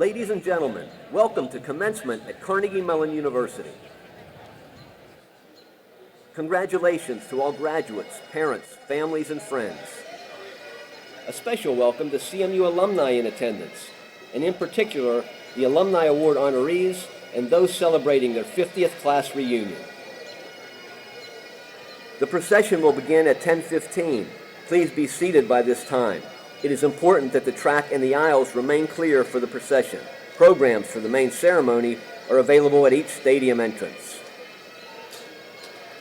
Ladies and gentlemen, welcome to Commencement at Carnegie Mellon University. Congratulations to all graduates, parents, families, and friends. A special welcome to CMU alumni in attendance, and in particular, the Alumni Award honorees and those celebrating their 50th class reunion. The procession will begin at 10:15. Please be seated by this time. It is important that the track and the aisles remain clear for the procession. Programs for the main ceremony are available at each stadium entrance.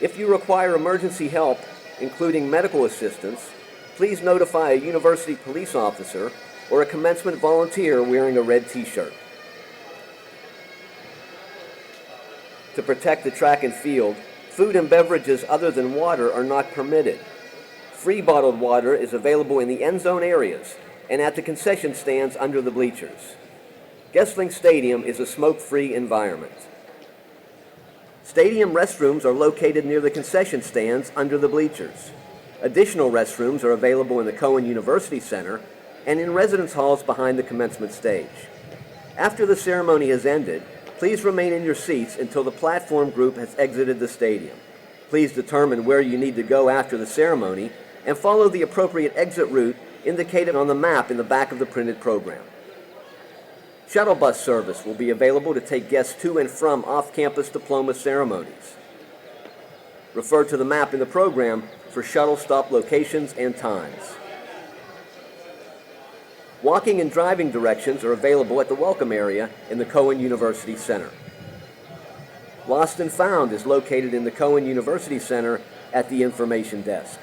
If you require emergency help, including medical assistance, please notify a university police officer or a commencement volunteer wearing a red t-shirt. To protect the track and field, food and beverages other than water are not permitted. Free bottled water is available in the end zone areas and at the concession stands under the bleachers. Gessling Stadium is a smoke-free environment. Stadium restrooms are located near the concession stands under the bleachers. Additional restrooms are available in the Cohen University Center and in residence halls behind the commencement stage. After the ceremony has ended, please remain in your seats until the platform group has exited the stadium. Please determine where you need to go after the ceremony and follow the appropriate exit route indicated on the map in the back of the printed program. Shuttle bus service will be available to take guests to and from off-campus diploma ceremonies. Refer to the map in the program for shuttle stop locations and times. Walking and driving directions are available at the welcome area in the Cohen University Center. Lost and Found is located in the Cohen University Center at the information desk.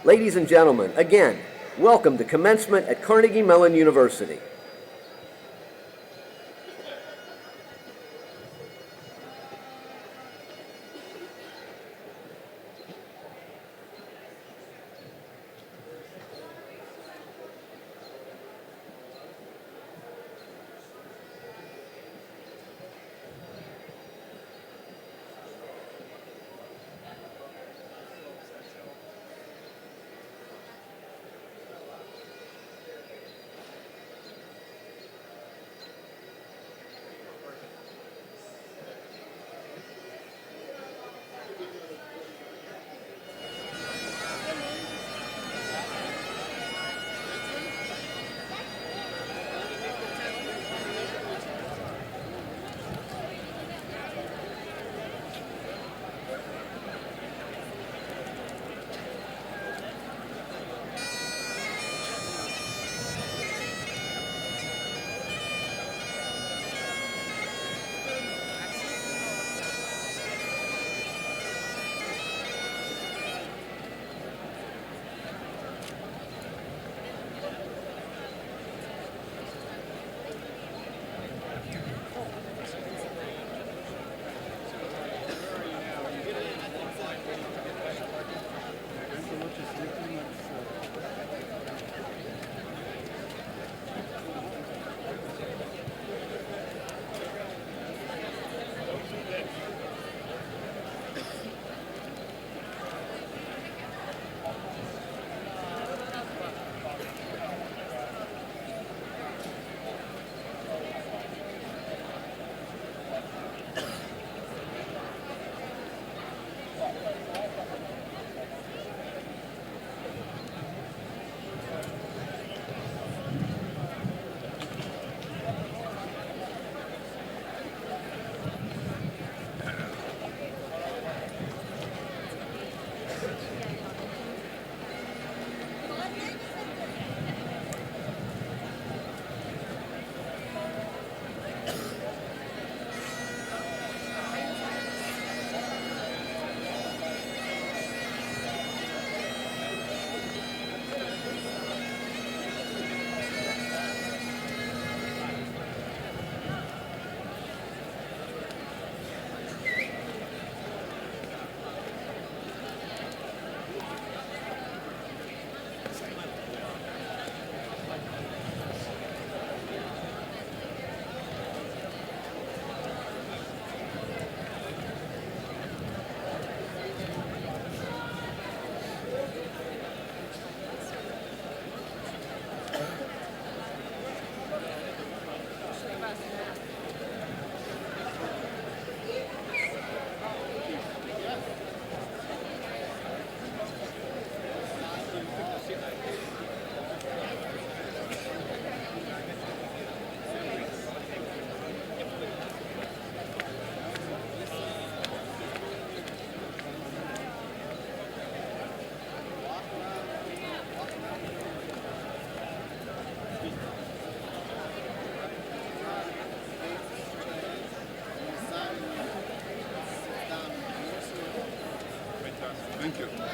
Ladies and gentlemen, again, welcome to Commencement at Carnegie Mellon University. Thank you.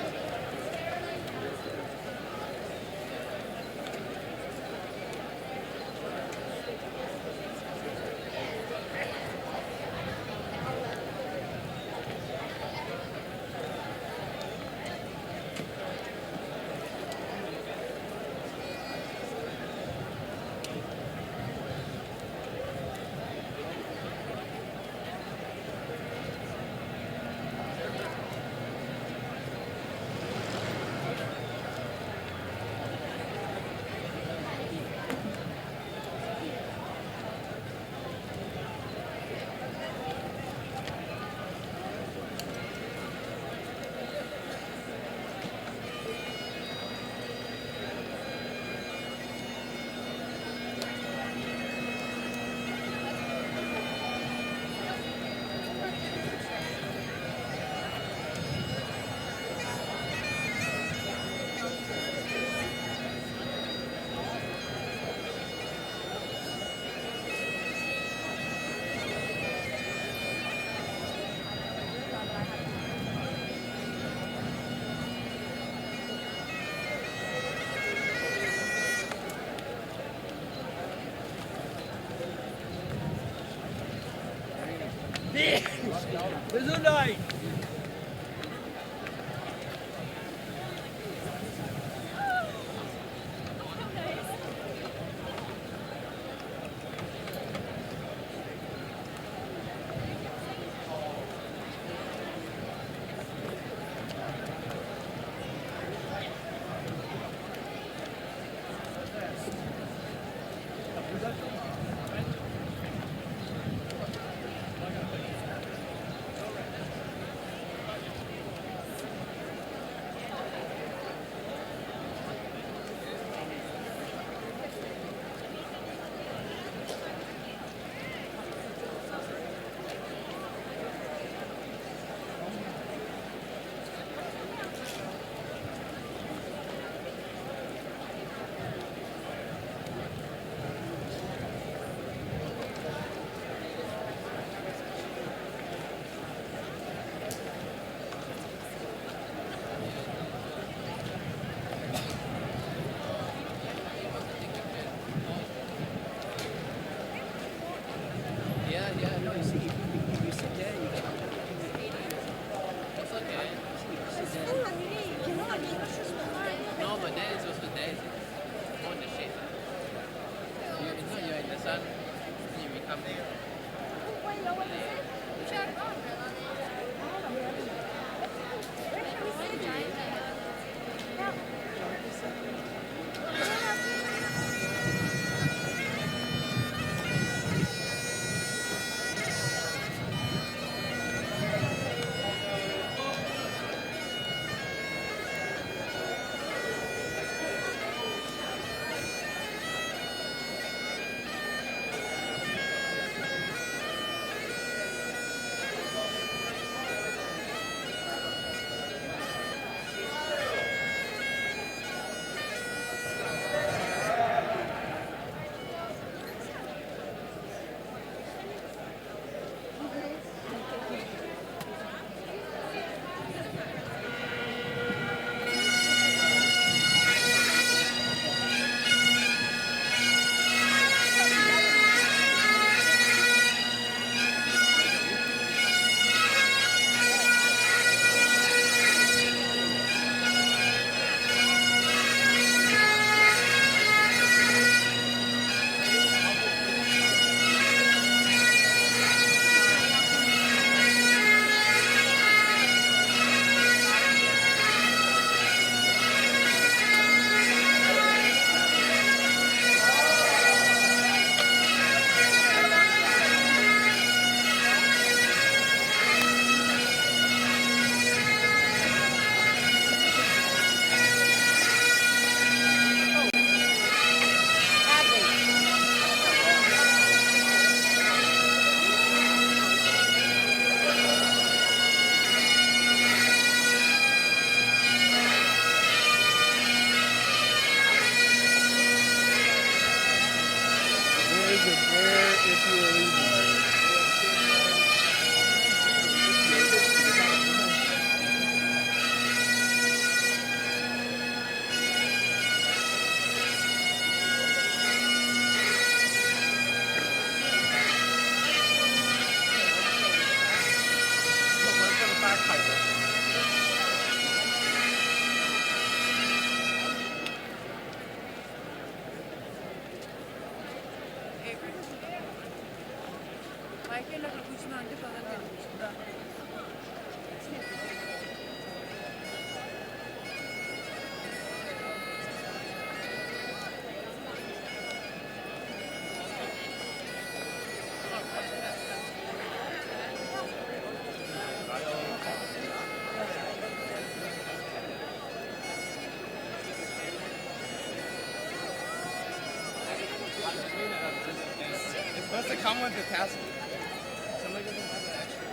It's supposed to come with the tassel. Somebody doesn't have the extra.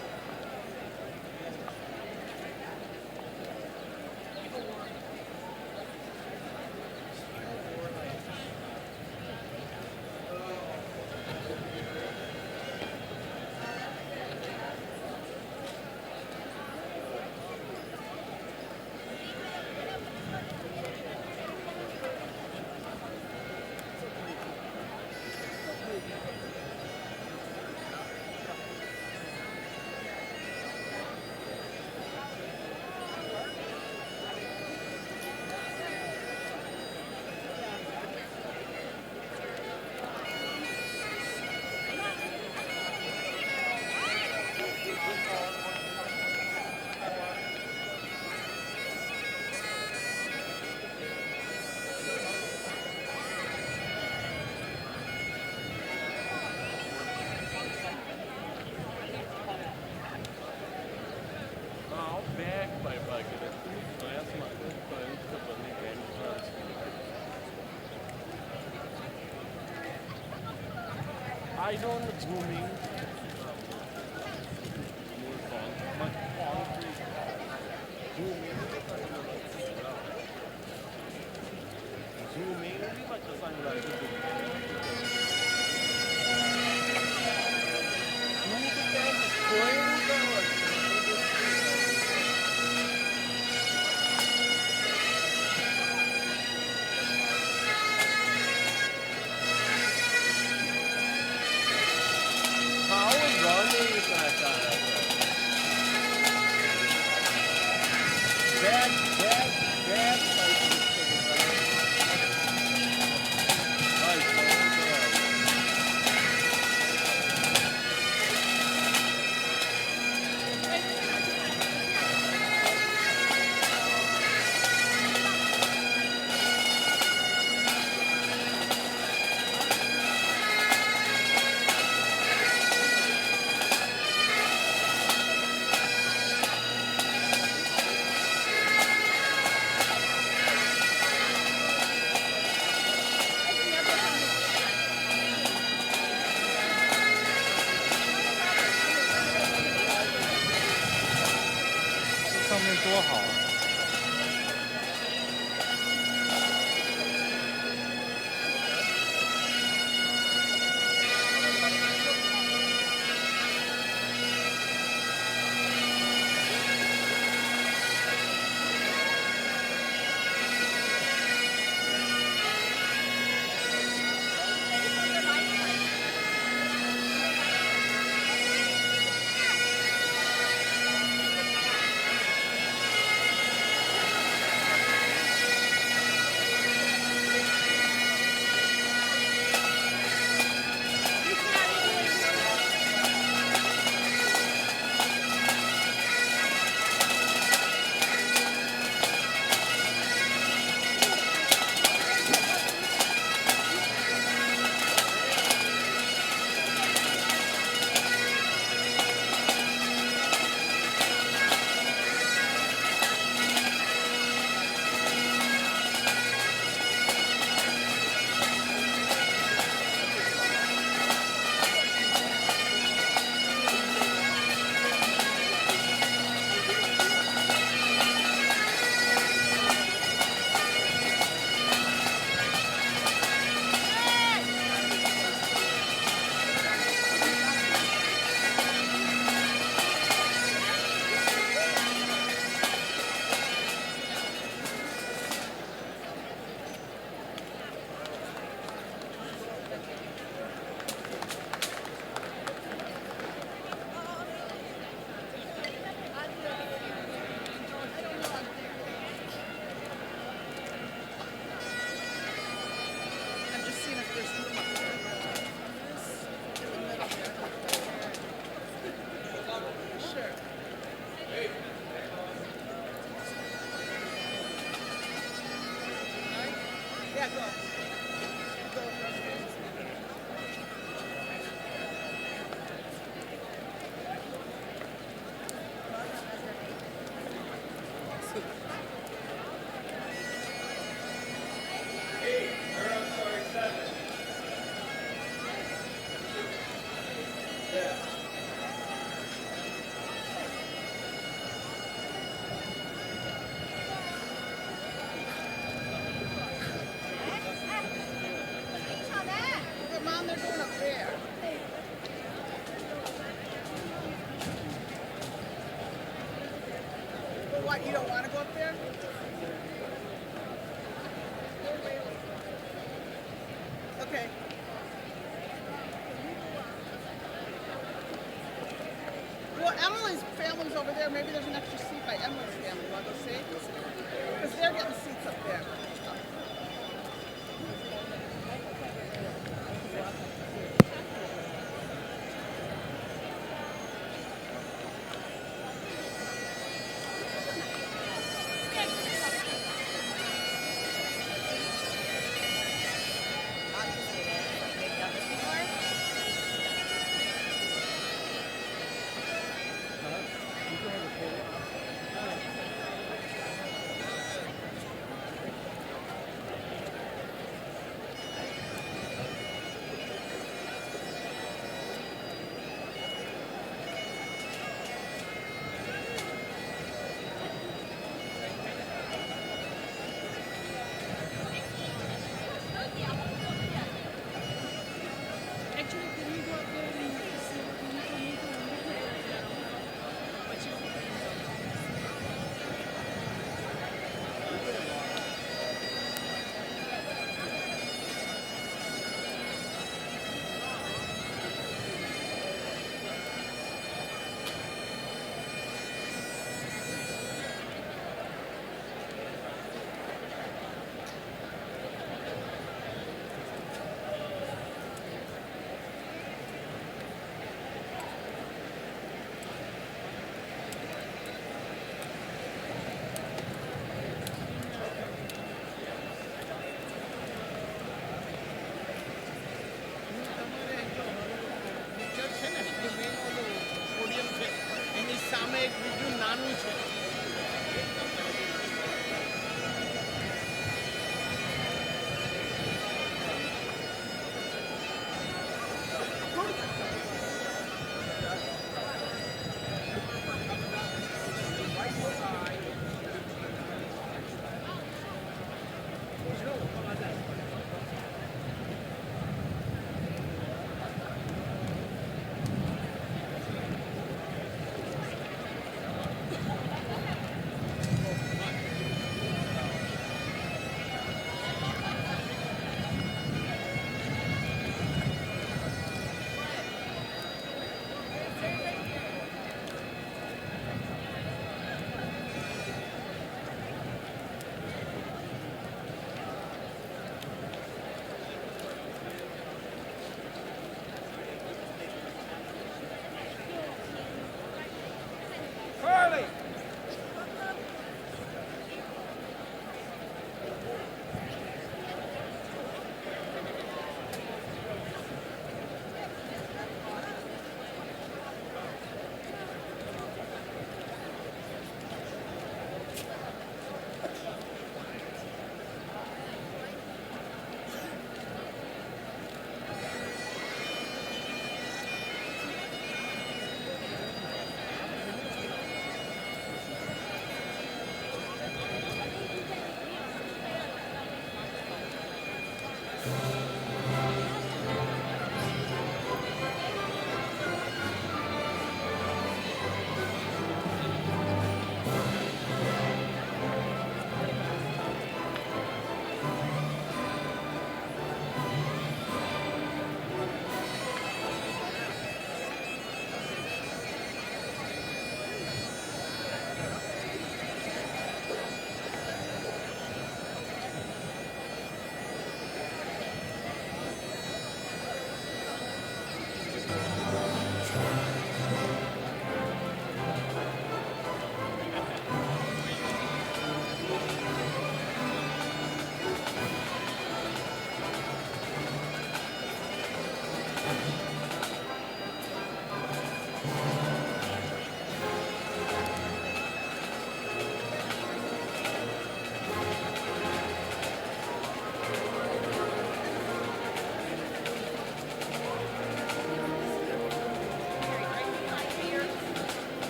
I don't zooming. Zooming, hindi ba sa Yeah, go. Go with restrooms. Look, Mom, they're going up there. Well, what, you don't want to go up there? Okay. Well, Emily's family's over there. Maybe there's an extra seat by Emily's family. Want to go see? Because they're getting seats up there.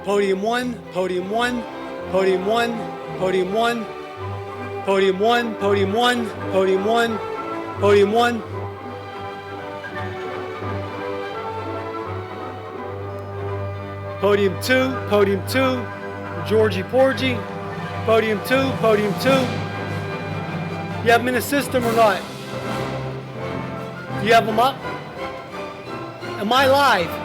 Podium 1, podium 1, podium 1, podium 1, podium 1, podium 1, podium 1, podium 1. Podium 2, podium 2, Georgie Porgy. Podium 2, podium 2. You have them in the system or not? Do you have them up? Am I live?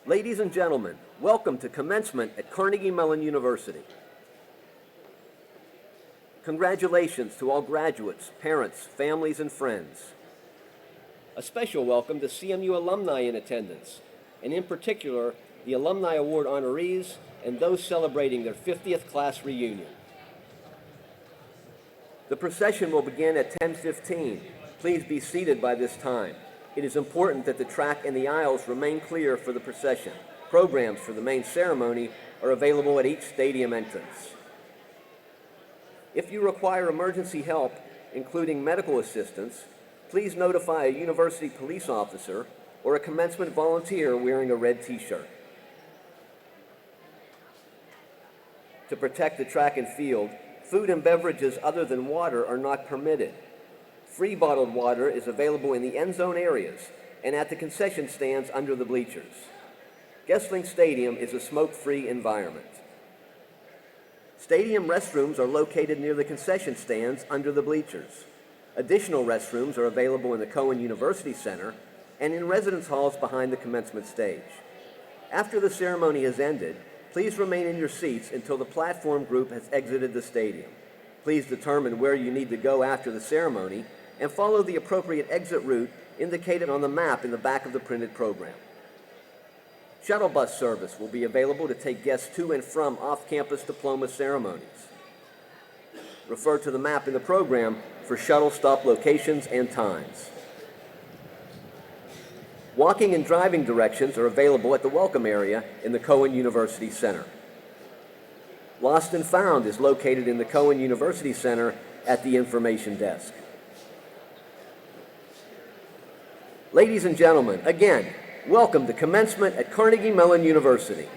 Ladies and gentlemen, welcome to commencement at Carnegie Mellon University. Congratulations to all graduates, parents, families, and friends. A special welcome to CMU alumni in attendance, and in particular, the Alumni Award honorees and those celebrating their 50th class reunion. The procession will begin at 10:15. Please be seated by this time. It is important that the track and the aisles remain clear for the procession. Programs for the main ceremony are available at each stadium entrance. If you require emergency help, including medical assistance, please notify a university police officer or a commencement volunteer wearing a red t-shirt. To protect the track and field, food and beverages other than water are not permitted. Free bottled water is available in the end zone areas and at the concession stands under the bleachers. Gessling Stadium is a smoke-free environment. Stadium restrooms are located near the concession stands under the bleachers. Additional restrooms are available in the Cohen University Center and in residence halls behind the commencement stage. After the ceremony has ended, please remain in your seats until the platform group has exited the stadium. Please determine where you need to go after the ceremony and follow the appropriate exit route indicated on the map in the back of the printed program. Shuttle bus service will be available to take guests to and from off-campus diploma ceremonies. Refer to the map in the program for shuttle stop locations and times. Walking and driving directions are available at the welcome area in the Cohen University Center. Lost and Found is located in the Cohen University Center at the information desk. Ladies and gentlemen, again, welcome to commencement at Carnegie Mellon University.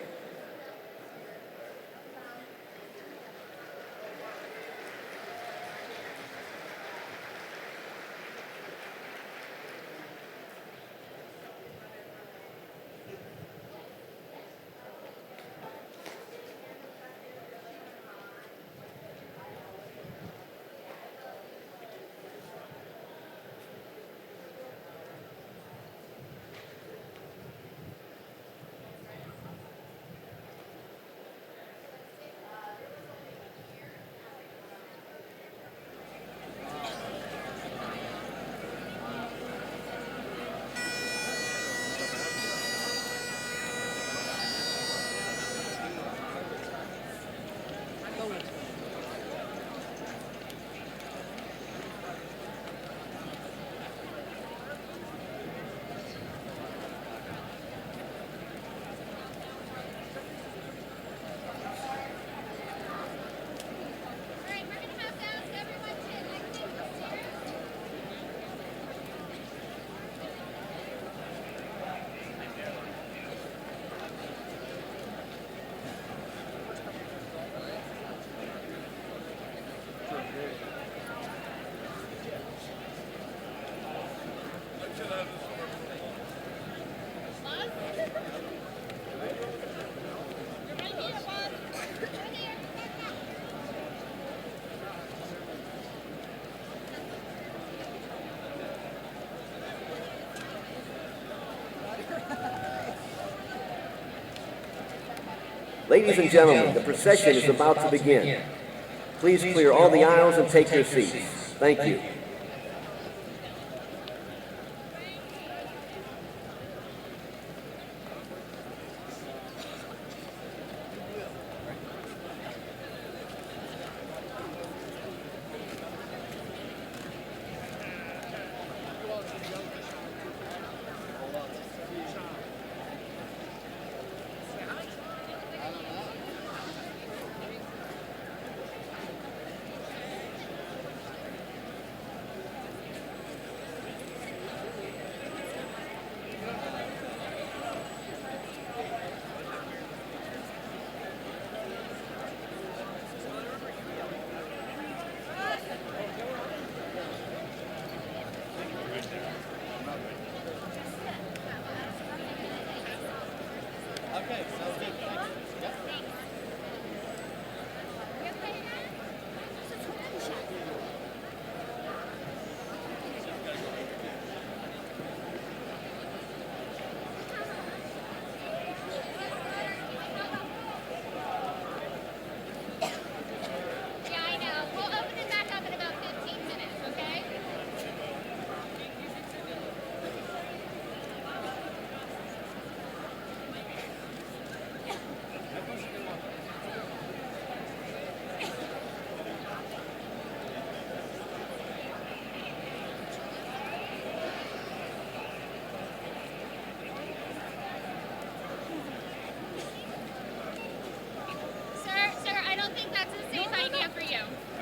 Ladies and gentlemen, the procession is about to begin. Please clear all the aisles and take your seats. Thank you.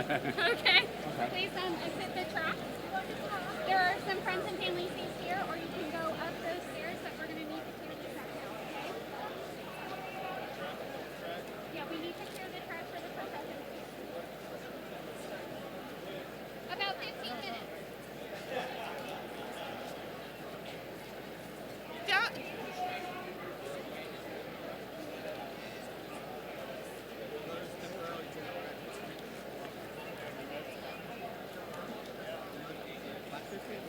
Okay. Please exit the track. There are some friends and family seats here, or you can go up those stairs, but we're going to need to clear the track now, okay? Yeah, we need to clear the track for the procession. About 15 minutes. Yeah.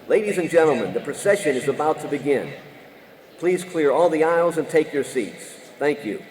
Ladies and gentlemen, the procession is about to begin. Please clear all the aisles and take your seats. Thank you.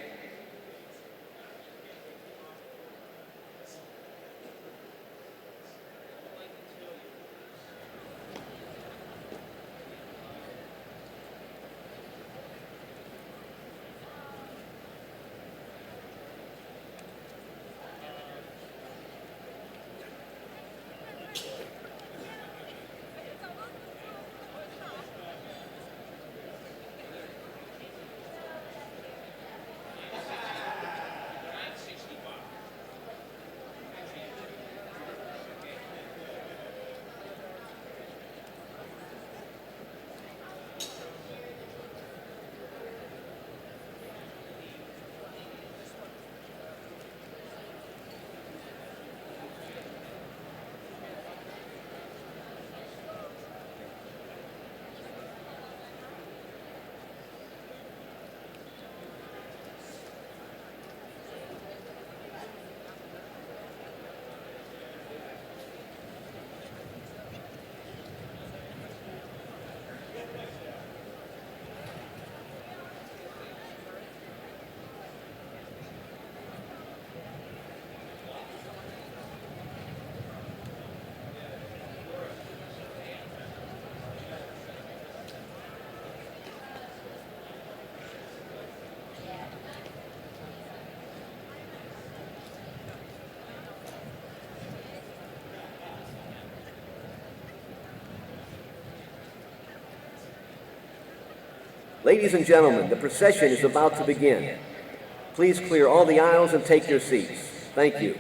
Ladies and gentlemen, the procession is about to begin. Please clear all the aisles and take your seats. Thank you.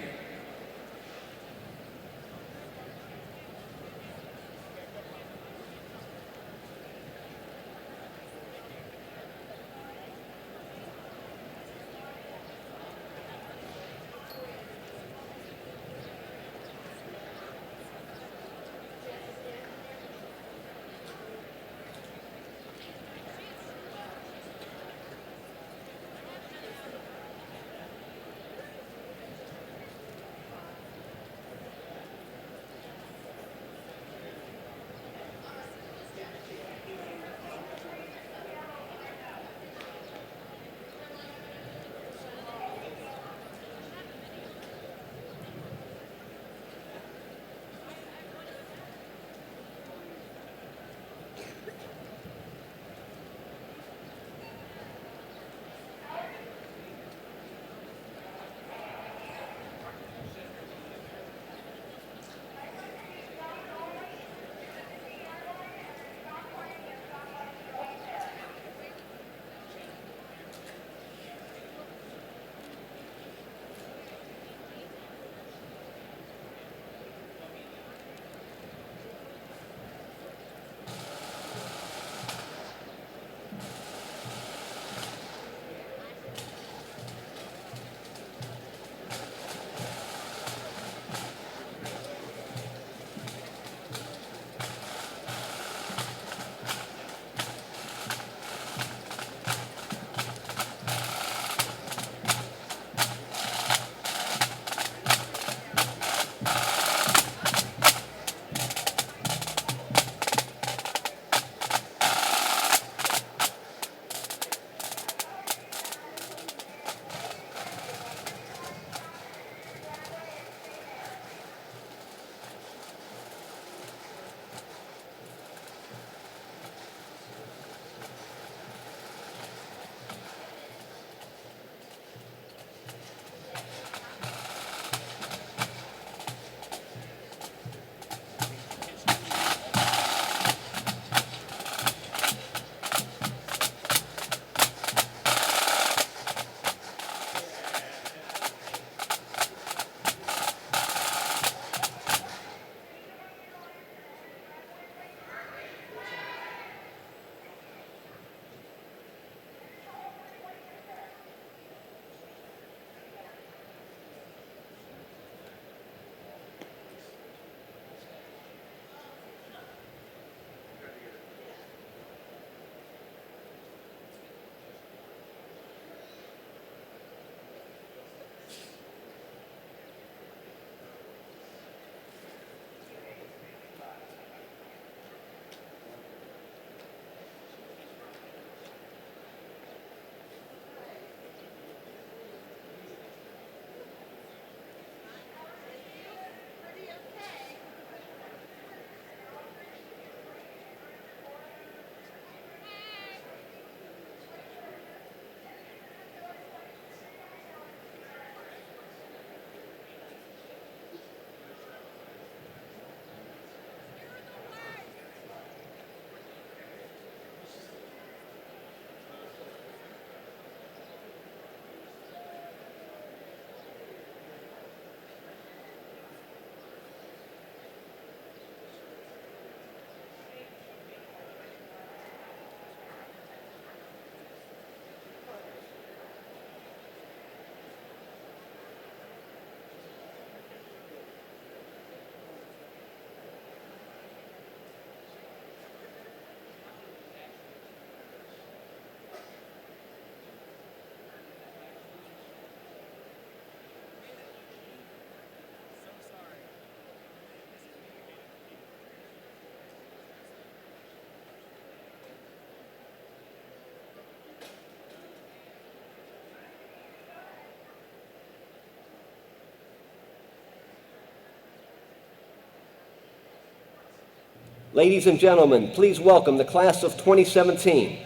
Ladies and gentlemen, please welcome the class of 2017,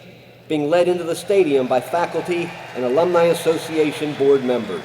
being led into the stadium by faculty and Alumni Association board members.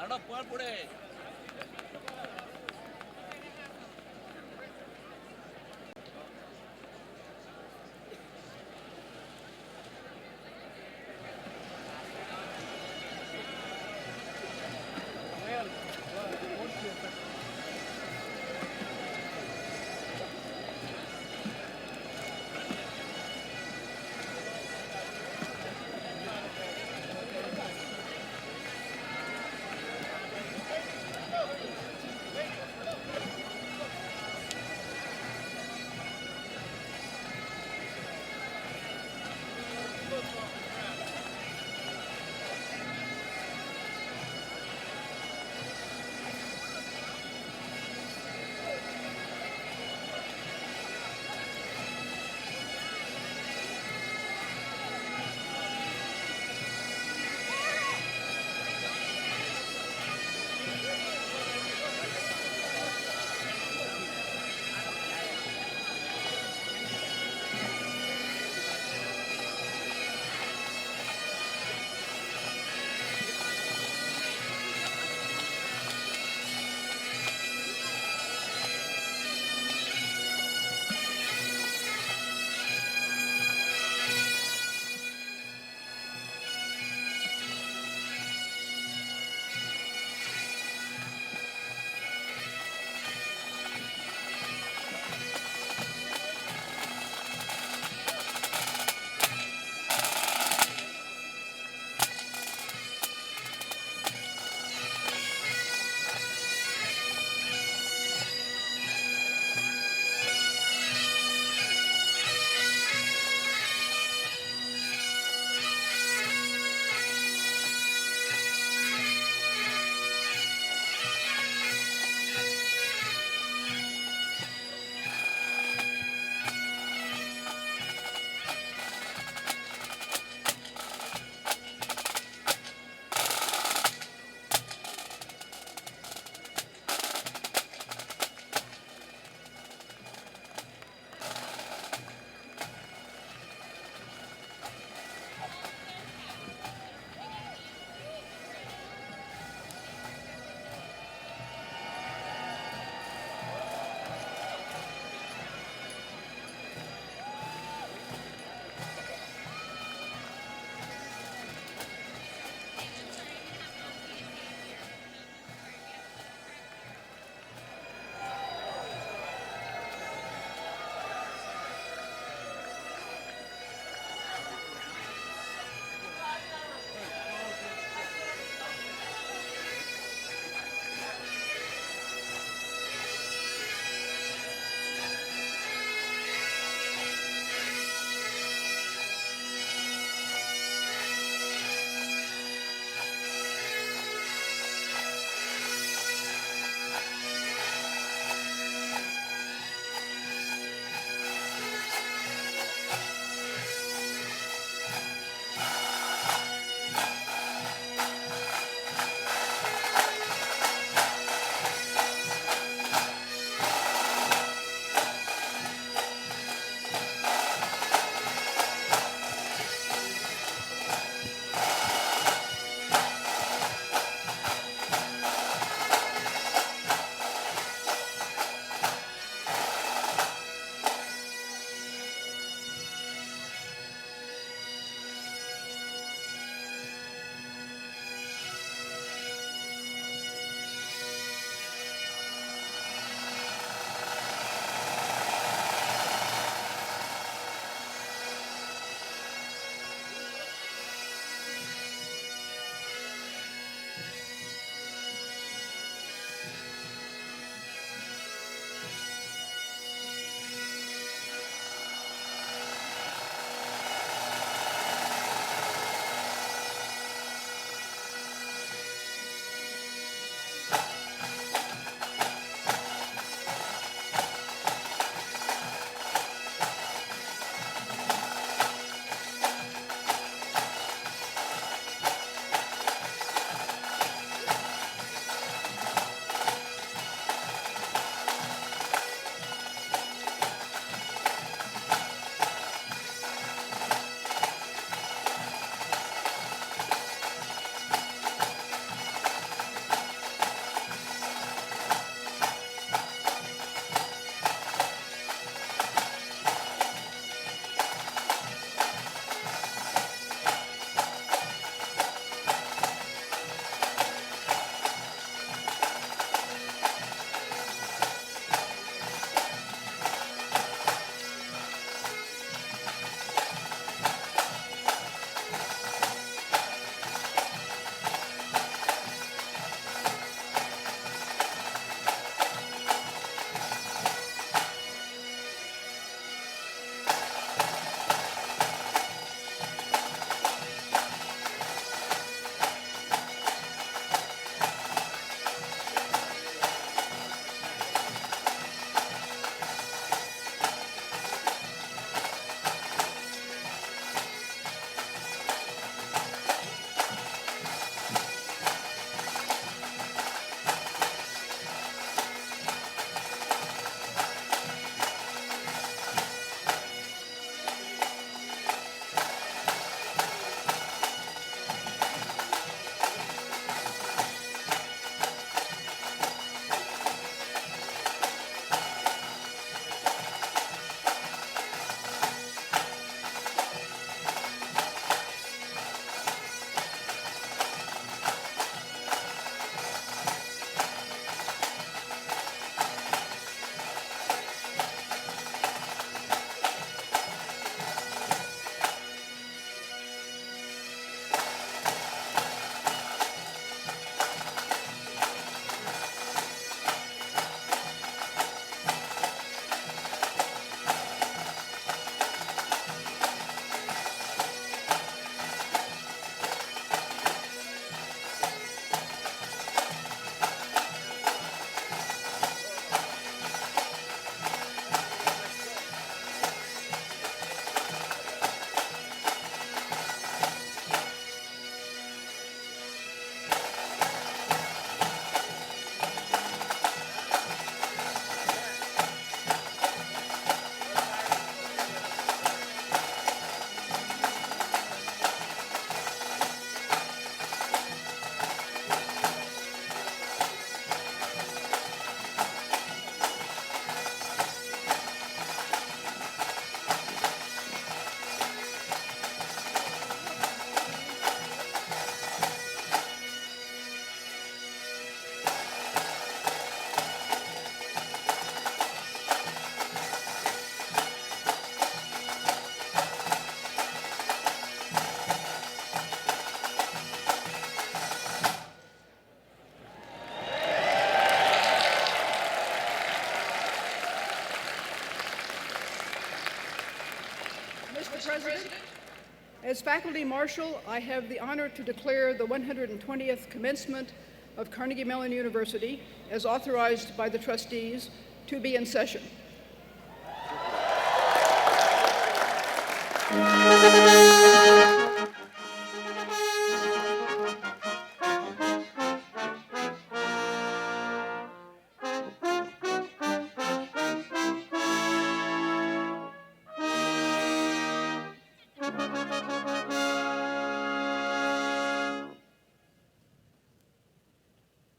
दादा पळ पुढे President. As Faculty Marshal, I have the honor to declare the 120th Commencement of Carnegie Mellon University, as authorized by the trustees, to be in session.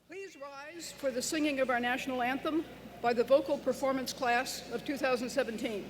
Please rise for the singing of our national anthem by the vocal performance class of 2017.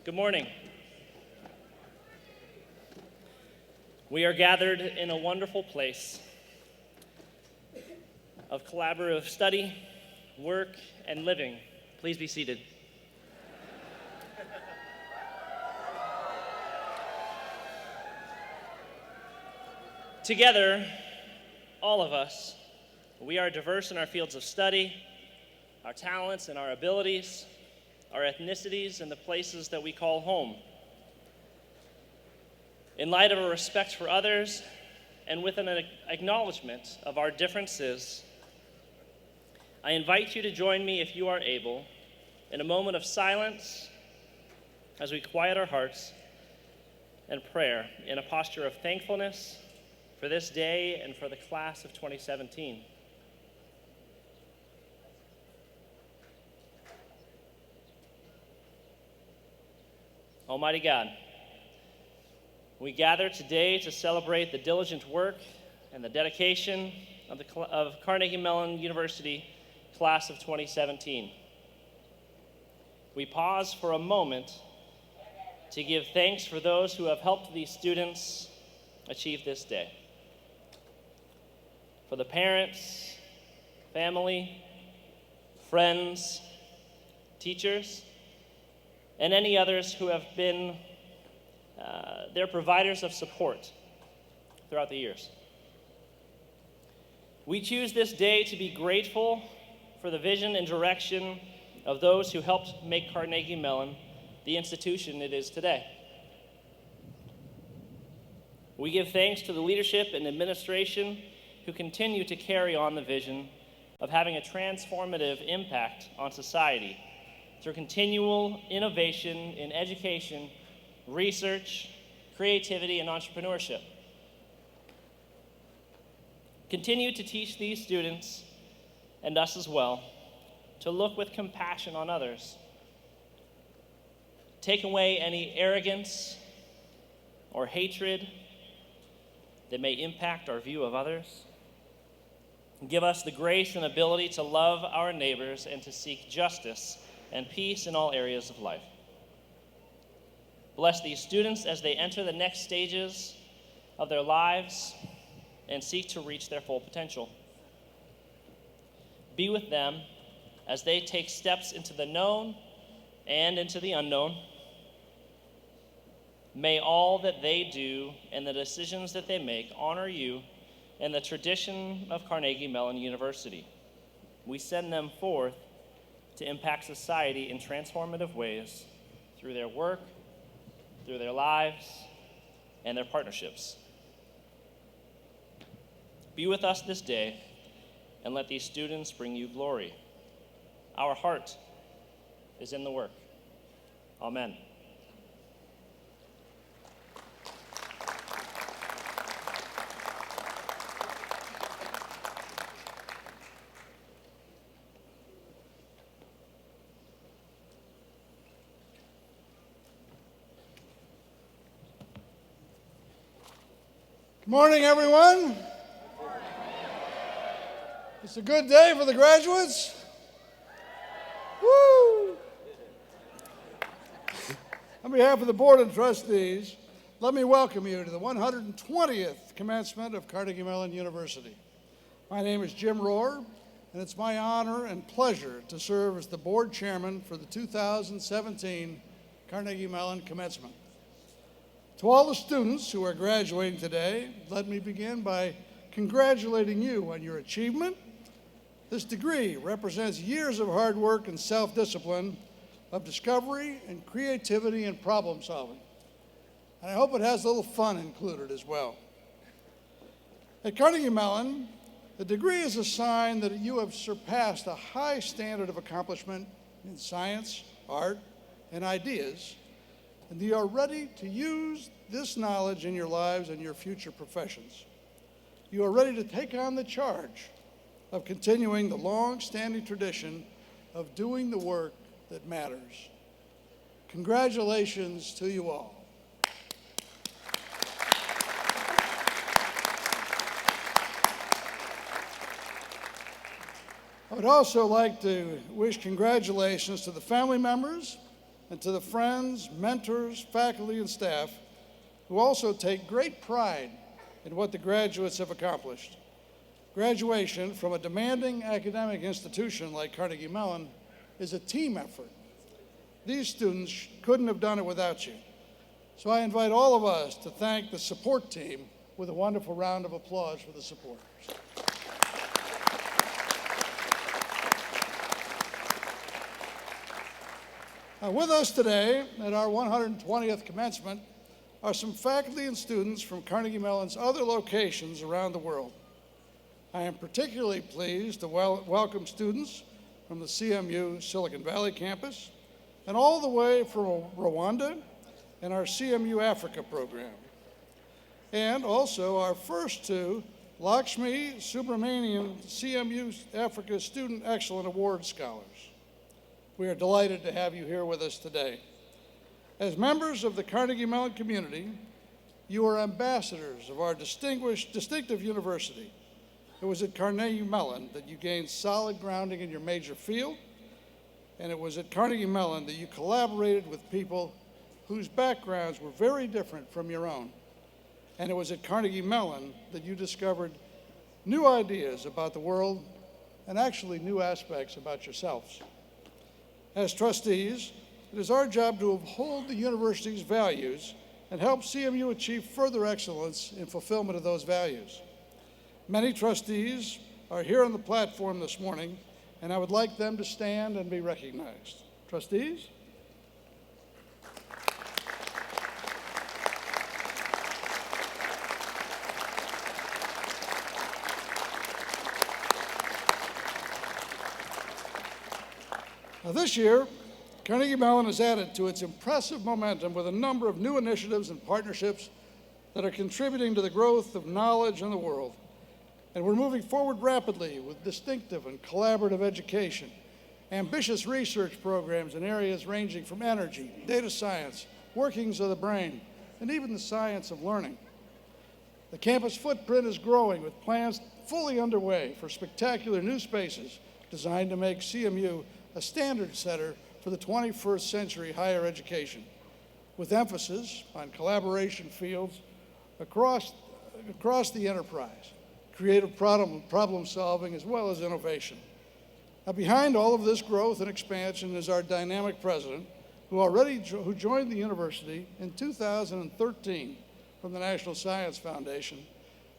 Good morning. We are gathered in a wonderful place of collaborative study, work, and living. Please be seated. Together, all of us, we are diverse in our fields of study, our talents and our abilities, our ethnicities, and the places that we call home. In light of a respect for others, and with an acknowledgement of our differences, I invite you to join me, if you are able, in a moment of silence as we quiet our hearts and prayer in a posture of thankfulness for this day and for the class of 2017. Almighty God, we gather today to celebrate the diligent work and the dedication of Carnegie Mellon University class of 2017. We pause for a moment to give thanks for those who have helped these students achieve this day. For the parents, family, friends, teachers, and any others who have been their providers of support throughout the years. We choose this day to be grateful for the vision and direction of those who helped make Carnegie Mellon the institution it is today. We give thanks to the leadership and administration who continue to carry on the vision of having a transformative impact on society through continual innovation in education, research, creativity, and entrepreneurship. Continue to teach these students and us as well, to look with compassion on others. Take away any arrogance or hatred that may impact our view of others. Give us the grace and ability to love our neighbors and to seek justice and peace in all areas of life. Bless these students as they enter the next stages of their lives and seek to reach their full potential. Be with them as they take steps into the known and into the unknown. May all that they do and the decisions that they make honor you and the tradition of Carnegie Mellon University. We send them forth to impact society in transformative ways through their work, through their lives, and their partnerships. Be with us this day, and let these students bring you glory. Our heart is in the work. Amen. Good morning, everyone. It's a good day for the graduates. Woo! On behalf of the Board of Trustees, let me welcome you to the 120th Commencement of Carnegie Mellon University. My name is Jim Rohr, and it's my honor and pleasure to serve as the Board Chairman for the 2017 Carnegie Mellon Commencement. To all the students who are graduating today, let me begin by congratulating you on your achievement. This degree represents years of hard work and self-discipline, of discovery and creativity and problem solving. And I hope it has a little fun included as well. At Carnegie Mellon, the degree is a sign that you have surpassed a high standard of accomplishment in science, art, and ideas, and you are ready to use this knowledge in your lives and your future professions. You are ready to take on the charge of continuing the long-standing tradition of doing the work that matters. Congratulations to you all. I would also like to wish congratulations to the family members and to the friends, mentors, faculty, and staff who also take great pride in what the graduates have accomplished. Graduation from a demanding academic institution like Carnegie Mellon is a team effort. These students couldn't have done it without you. So I invite all of us to thank the support team with a wonderful round of applause for the supporters. With us today at our 120th commencement are some faculty and students from Carnegie Mellon's other locations around the world. I am particularly pleased to welcome students from the CMU Silicon Valley campus and all the way from Rwanda and our CMU Africa program. And also our first two Lakshmi Subramanian CMU Africa Student Excellent Award Scholars. We are delighted to have you here with us today. As members of the Carnegie Mellon community, you are ambassadors of our distinctive university. It was at Carnegie Mellon that you gained solid grounding in your major field, and it was at Carnegie Mellon that you collaborated with people whose backgrounds were very different from your own. And it was at Carnegie Mellon that you discovered new ideas about the world and actually new aspects about yourselves. As trustees, it is our job to uphold the university's values and help CMU achieve further excellence in fulfillment of those values. Many trustees are here on the platform this morning, and I would like them to stand and be recognized. Trustees? Now this year, Carnegie Mellon has added to its impressive momentum with a number of new initiatives and partnerships that are contributing to the growth of knowledge in the world. And we're moving forward rapidly with distinctive and collaborative education, ambitious research programs in areas ranging from energy, data science, workings of the brain, and even the science of learning. The campus footprint is growing with plans fully underway for spectacular new spaces designed to make CMU a standard setter for the 21st century higher education, with emphasis on collaboration fields across the enterprise, creative problem solving as well as innovation. Now, behind all of this growth and expansion is our dynamic president, who joined the university in 2013 from the National Science Foundation,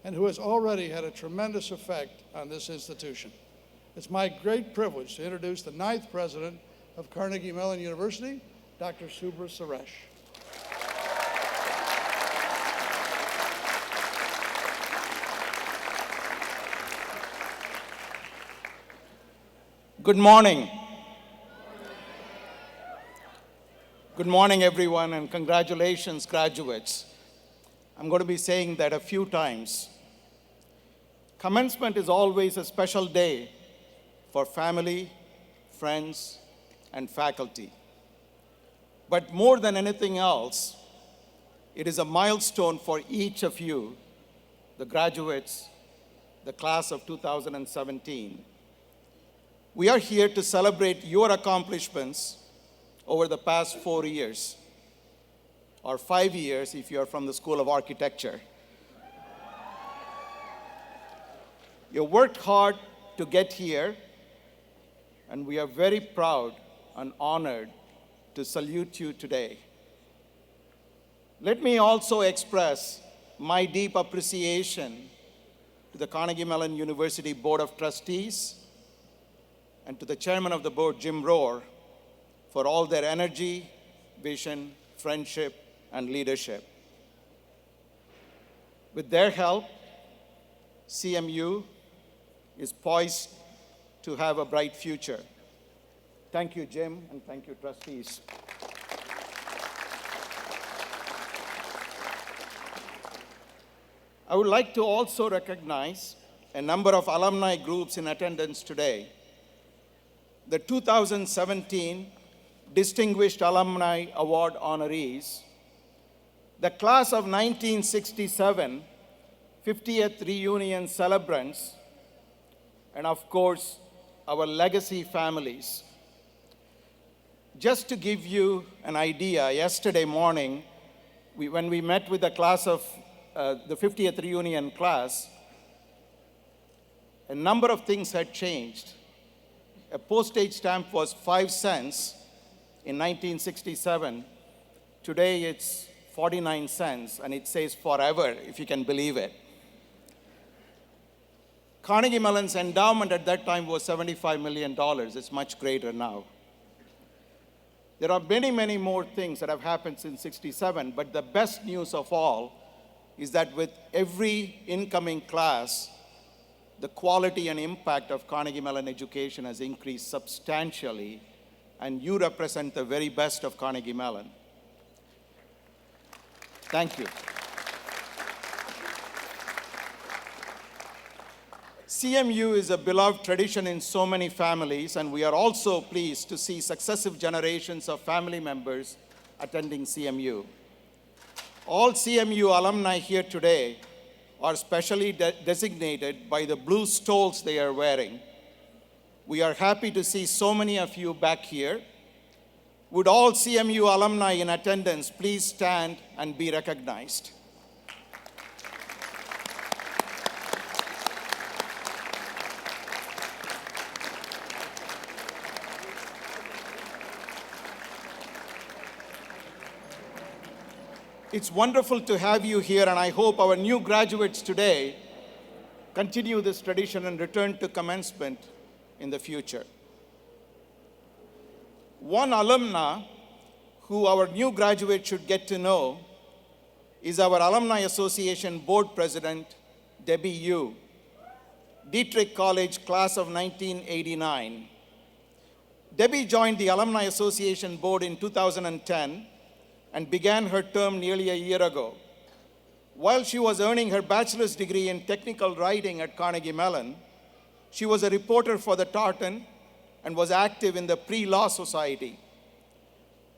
and who has already had a tremendous effect on this institution. It's my great privilege to introduce the 9th president of Carnegie Mellon University, Dr. Subra Suresh. Good morning. Good morning, everyone, and congratulations, graduates. I'm going to be saying that a few times. Commencement is always a special day for family, friends, and faculty. But more than anything else, it is a milestone for each of you, the graduates, the class of 2017. We are here to celebrate your accomplishments over the past 4 years, or 5 years if you are from the School of Architecture. You worked hard to get here, and we are very proud and honored to salute you today. Let me also express my deep appreciation to the Carnegie Mellon University Board of Trustees and to the chairman of the board, Jim Rohr, for all their energy, vision, friendship, and leadership. With their help, CMU is poised to have a bright future. Thank you, Jim, and thank you, trustees. I would like to also recognize a number of alumni groups in attendance today. The 2017 Distinguished Alumni Award honorees, the class of 1967 50th reunion celebrants, and of course, our legacy families. Just to give you an idea, yesterday morning, when we met with the class of the 50th reunion class, a number of things had changed. A postage stamp was 5 cents in 1967. Today it's 49 cents, and it says forever, if you can believe it. Carnegie Mellon's endowment at that time was $75 million. It's much greater now. There are many, many more things that have happened since '67, but the best news of all is that with every incoming class, the quality and impact of Carnegie Mellon education has increased substantially, and you represent the very best of Carnegie Mellon. Thank you. CMU is a beloved tradition in so many families, and we are also pleased to see successive generations of family members attending CMU. All CMU alumni here today are specially designated by the blue stoles they are wearing. We are happy to see so many of you back here. Would all CMU alumni in attendance please stand and be recognized? It's wonderful to have you here, and I hope our new graduates today continue this tradition and return to commencement in the future. One alumna who our new graduates should get to know is our Alumni Association Board President, Debbie Yu, Dietrich College class of 1989. Debbie joined the Alumni Association Board in 2010 and began her term nearly a year ago. While she was earning her bachelor's degree in technical writing at Carnegie Mellon, she was a reporter for the Tartan and was active in the Pre-Law Society.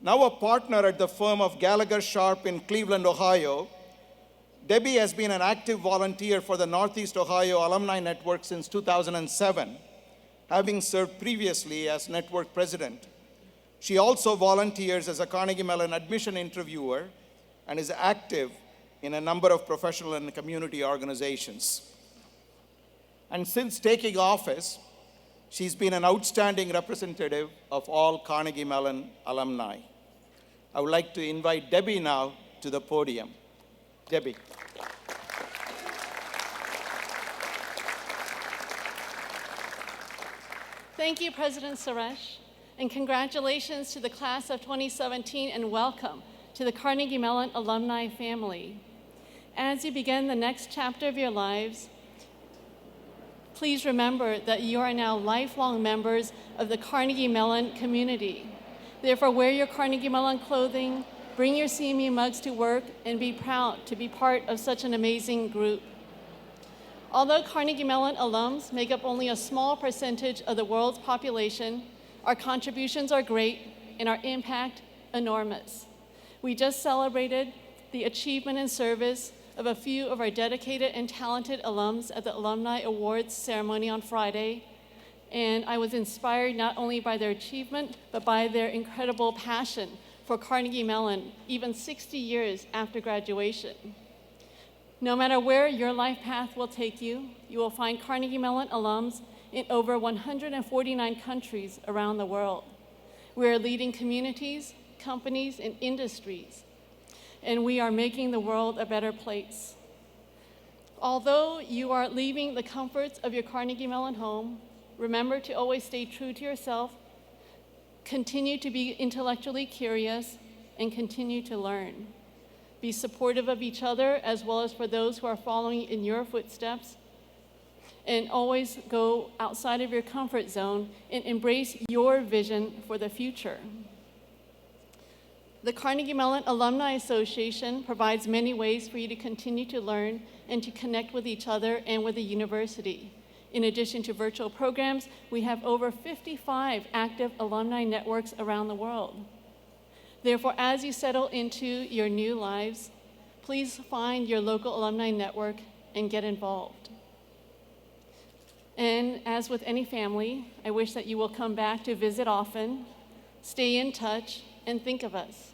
Now a partner at the firm of Gallagher Sharp in Cleveland, Ohio, Debbie has been an active volunteer for the Northeast Ohio Alumni Network since 2007, having served previously as network president. She also volunteers as a Carnegie Mellon admission interviewer and is active in a number of professional and community organizations. And since taking office, she's been an outstanding representative of all Carnegie Mellon alumni. I would like to invite Debbie now to the podium. Debbie. Thank you, President Suresh, and congratulations to the class of 2017 and welcome to the Carnegie Mellon alumni family. As you begin the next chapter of your lives, please remember that you are now lifelong members of the Carnegie Mellon community. Therefore, wear your Carnegie Mellon clothing, bring your CMU mugs to work, and be proud to be part of such an amazing group. Although Carnegie Mellon alums make up only a small percentage of the world's population, our contributions are great and our impact enormous. We just celebrated the achievement and service of a few of our dedicated and talented alums at the Alumni Awards ceremony on Friday, and I was inspired not only by their achievement, but by their incredible passion for Carnegie Mellon, even 60 years after graduation. No matter where your life path will take you, you will find Carnegie Mellon alums in over 149 countries around the world. We are leading communities, companies, and industries, and we are making the world a better place. Although you are leaving the comforts of your Carnegie Mellon home, remember to always stay true to yourself, continue to be intellectually curious, and continue to learn. Be supportive of each other as well as for those who are following in your footsteps, and always go outside of your comfort zone and embrace your vision for the future. The Carnegie Mellon Alumni Association provides many ways for you to continue to learn and to connect with each other and with the university. In addition to virtual programs, we have over 55 active alumni networks around the world. Therefore, as you settle into your new lives, please find your local alumni network and get involved. And as with any family, I wish that you will come back to visit often, stay in touch, and think of us.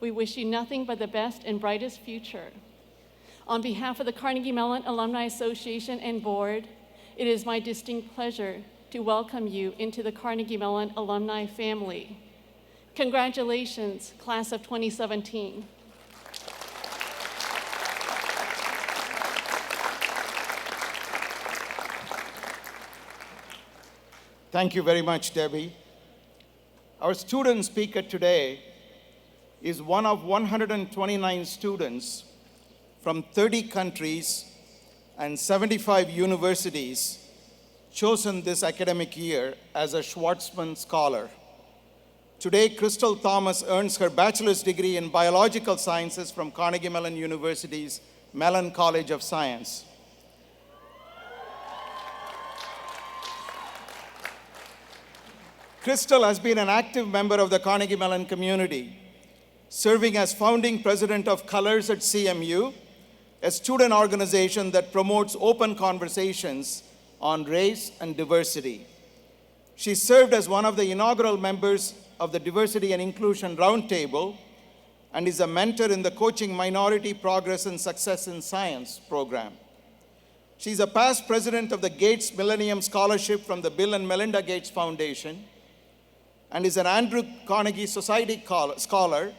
We wish you nothing but the best and brightest future. On behalf of the Carnegie Mellon Alumni Association and Board, it is my distinct pleasure to welcome you into the Carnegie Mellon alumni family. Congratulations, class of 2017. Thank you very much, Debbie. Our student speaker today is one of 129 students from 30 countries and 75 universities chosen this academic year as a Schwartzman Scholar. Today, Crystal Thomas earns her bachelor's degree in biological sciences from Carnegie Mellon University's Mellon College of Science. Crystal has been an active member of the Carnegie Mellon community, serving as founding president of Colors at CMU, a student organization that promotes open conversations on race and diversity. She served as one of the inaugural members of the Diversity and Inclusion Roundtable and is a mentor in the Coaching Minority Progress and Success in Science program. She's a past president of the Gates Millennium Scholarship from the Bill and Melinda Gates Foundation and is an Andrew Carnegie Society Scholar,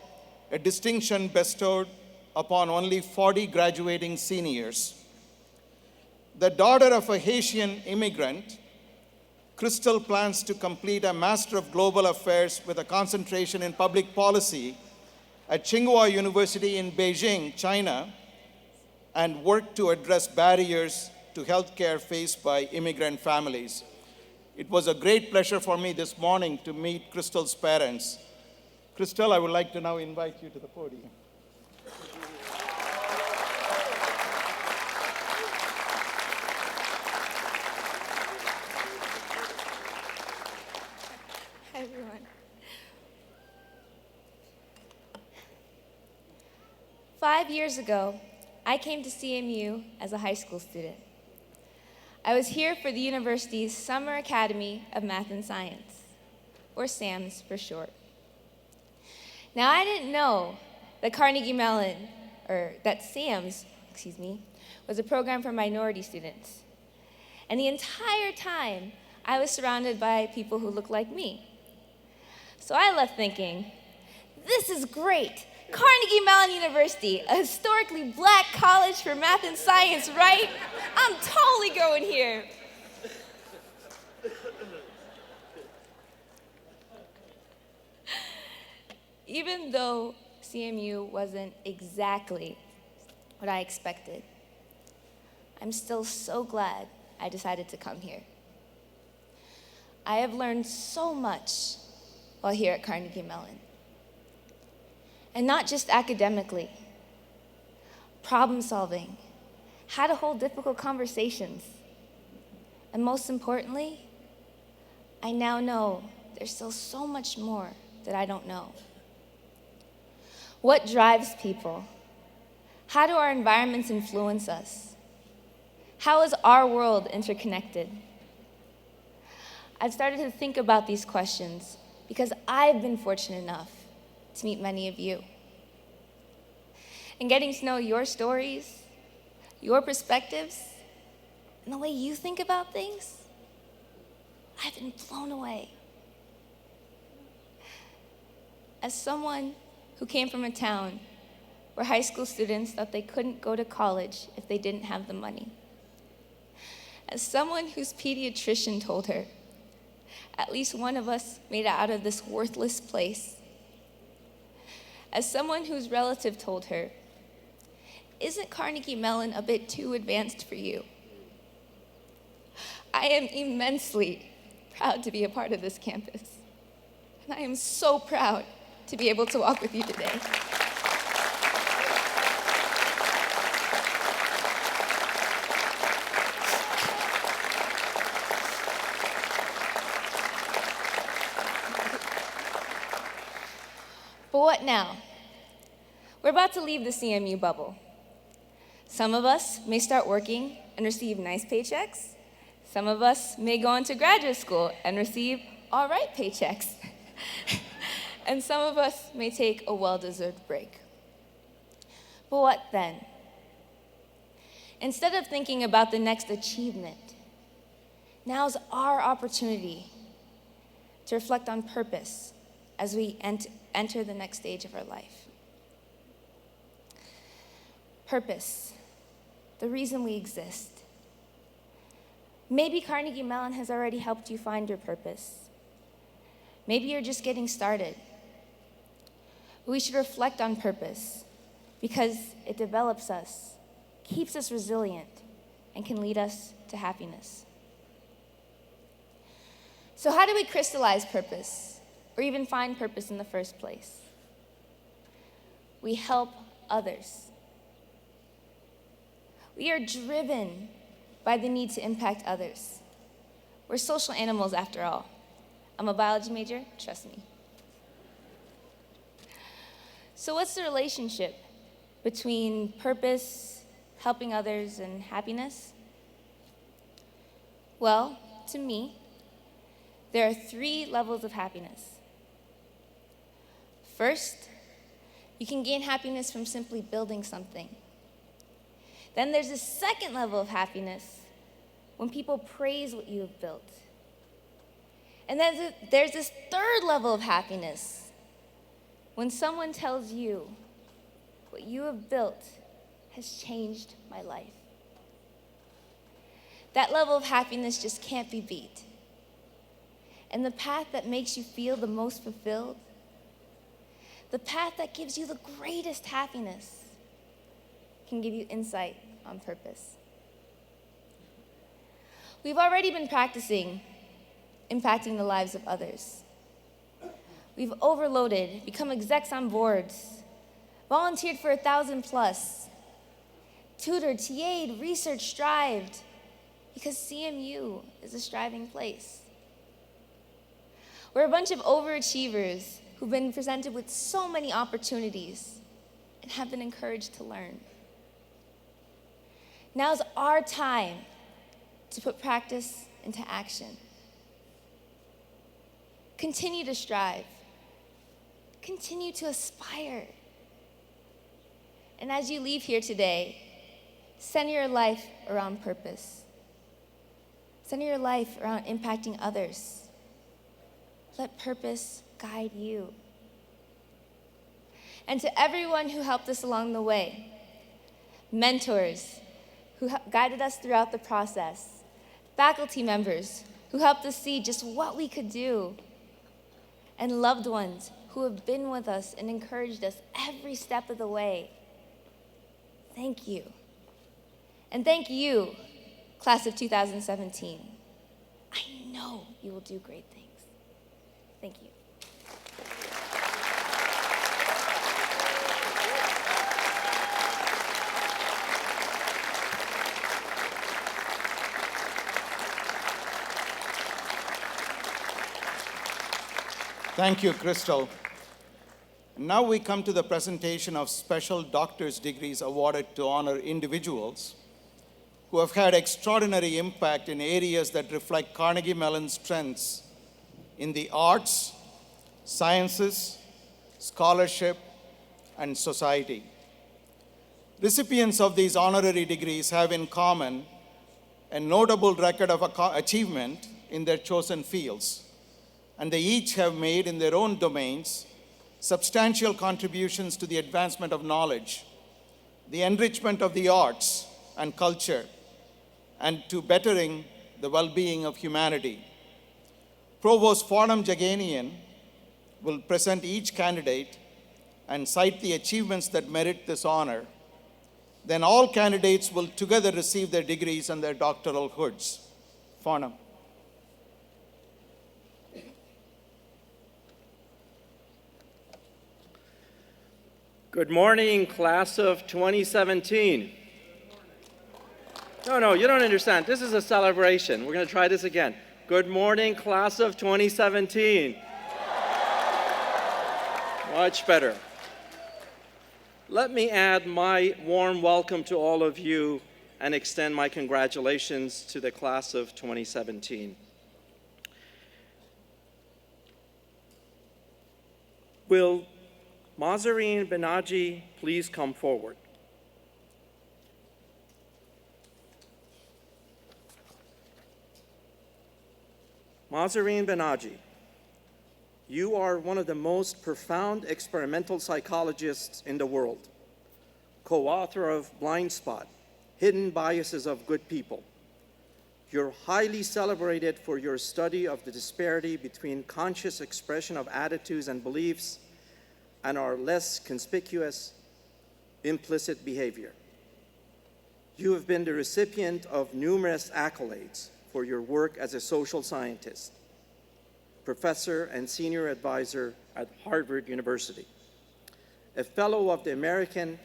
a distinction bestowed upon only 40 graduating seniors. The daughter of a Haitian immigrant, Crystal plans to complete a Master of Global Affairs with a concentration in public policy at Tsinghua University in Beijing, China, and work to address barriers to healthcare faced by immigrant families. It was a great pleasure for me this morning to meet Crystal's parents. Crystal, I would like to now invite you to the podium. Hi, everyone. 5 years ago, I came to CMU as a high school student. I was here for the university's Summer Academy of Math and Science, or SAMS for short. Now, I didn't know that that SAMS, was a program for minority students. And the entire time, I was surrounded by people who looked like me. So I left thinking, this is great. Carnegie Mellon University, a historically black college for math and science, right? I'm totally going here. Even though CMU wasn't exactly what I expected, I'm still so glad I decided to come here. I have learned so much while here at Carnegie Mellon. And not just academically. Problem solving, how to hold difficult conversations. And most importantly, I now know there's still so much more that I don't know. What drives people? How do our environments influence us? How is our world interconnected? I've started to think about these questions because I've been fortunate enough to meet many of you. And getting to know your stories, your perspectives, and the way you think about things, I've been blown away. As someone who came from a town where high school students thought they couldn't go to college if they didn't have the money, as someone whose pediatrician told her, at least one of us made it out of this worthless place, as someone whose relative told her, isn't Carnegie Mellon a bit too advanced for you? I am immensely proud to be a part of this campus. And I am so proud to be able to walk with you today. But what now? We're about to leave the CMU bubble. Some of us may start working and receive nice paychecks. Some of us may go into graduate school and receive all right paychecks. And some of us may take a well-deserved break. But what then? Instead of thinking about the next achievement, now's our opportunity to reflect on purpose as we enter the next stage of our life. Purpose, the reason we exist. Maybe Carnegie Mellon has already helped you find your purpose. Maybe you're just getting started. We should reflect on purpose because it develops us, keeps us resilient, and can lead us to happiness. So how do we crystallize purpose or even find purpose in the first place? We help others. We are driven by the need to impact others. We're social animals after all. I'm a biology major, trust me. So what's the relationship between purpose, helping others, and happiness? Well, to me, there are 3 levels of happiness. First, you can gain happiness from simply building something. Then there's a second level of happiness when people praise what you have built. And then there's this third level of happiness when someone tells you what you have built has changed my life. That level of happiness just can't be beat. And the path that makes you feel the most fulfilled, the path that gives you the greatest happiness, can give you insight on purpose. We've already been practicing impacting the lives of others. We've overloaded, become execs on boards, volunteered for 1,000+, tutored, TA'd, researched, strived, because CMU is a striving place. We're a bunch of overachievers who've been presented with so many opportunities and have been encouraged to learn. Now's our time to put practice into action. Continue to strive. Continue to aspire. And as you leave here today, center your life around purpose. Center your life around impacting others. Let purpose guide you. And to everyone who helped us along the way, mentors who guided us throughout the process, faculty members who helped us see just what we could do, and loved ones who have been with us and encouraged us every step of the way. Thank you. And thank you, class of 2017. I know you will do great things. Thank you. Thank you, Crystal. Now we come to the presentation of special doctor's degrees awarded to honor individuals who have had extraordinary impact in areas that reflect Carnegie Mellon's strengths in the arts, sciences, scholarship, and society. Recipients of these honorary degrees have in common a notable record of achievement in their chosen fields, and they each have made in their own domains substantial contributions to the advancement of knowledge, the enrichment of the arts and culture, and to bettering the well-being of humanity. Provost Farnham Jaganian will present each candidate and cite the achievements that merit this honor. Then all candidates will together receive their degrees and their doctoral hoods. Farnham. Good morning, class of 2017. No, you don't understand. This is a celebration. We're going to try this again. Good morning, class of 2017. Much better. Let me add my warm welcome to all of you and extend my congratulations to the class of 2017. Will Mazarine Benaji please come forward? Mazarine Benaji, you are one of the most profound experimental psychologists in the world, co-author of Blind Spot, Hidden Biases of Good People. You're highly celebrated for your study of the disparity between conscious expression of attitudes and beliefs and our less conspicuous implicit behavior. You have been the recipient of numerous accolades for your work as a social scientist, professor and senior advisor at Harvard University, a fellow of the American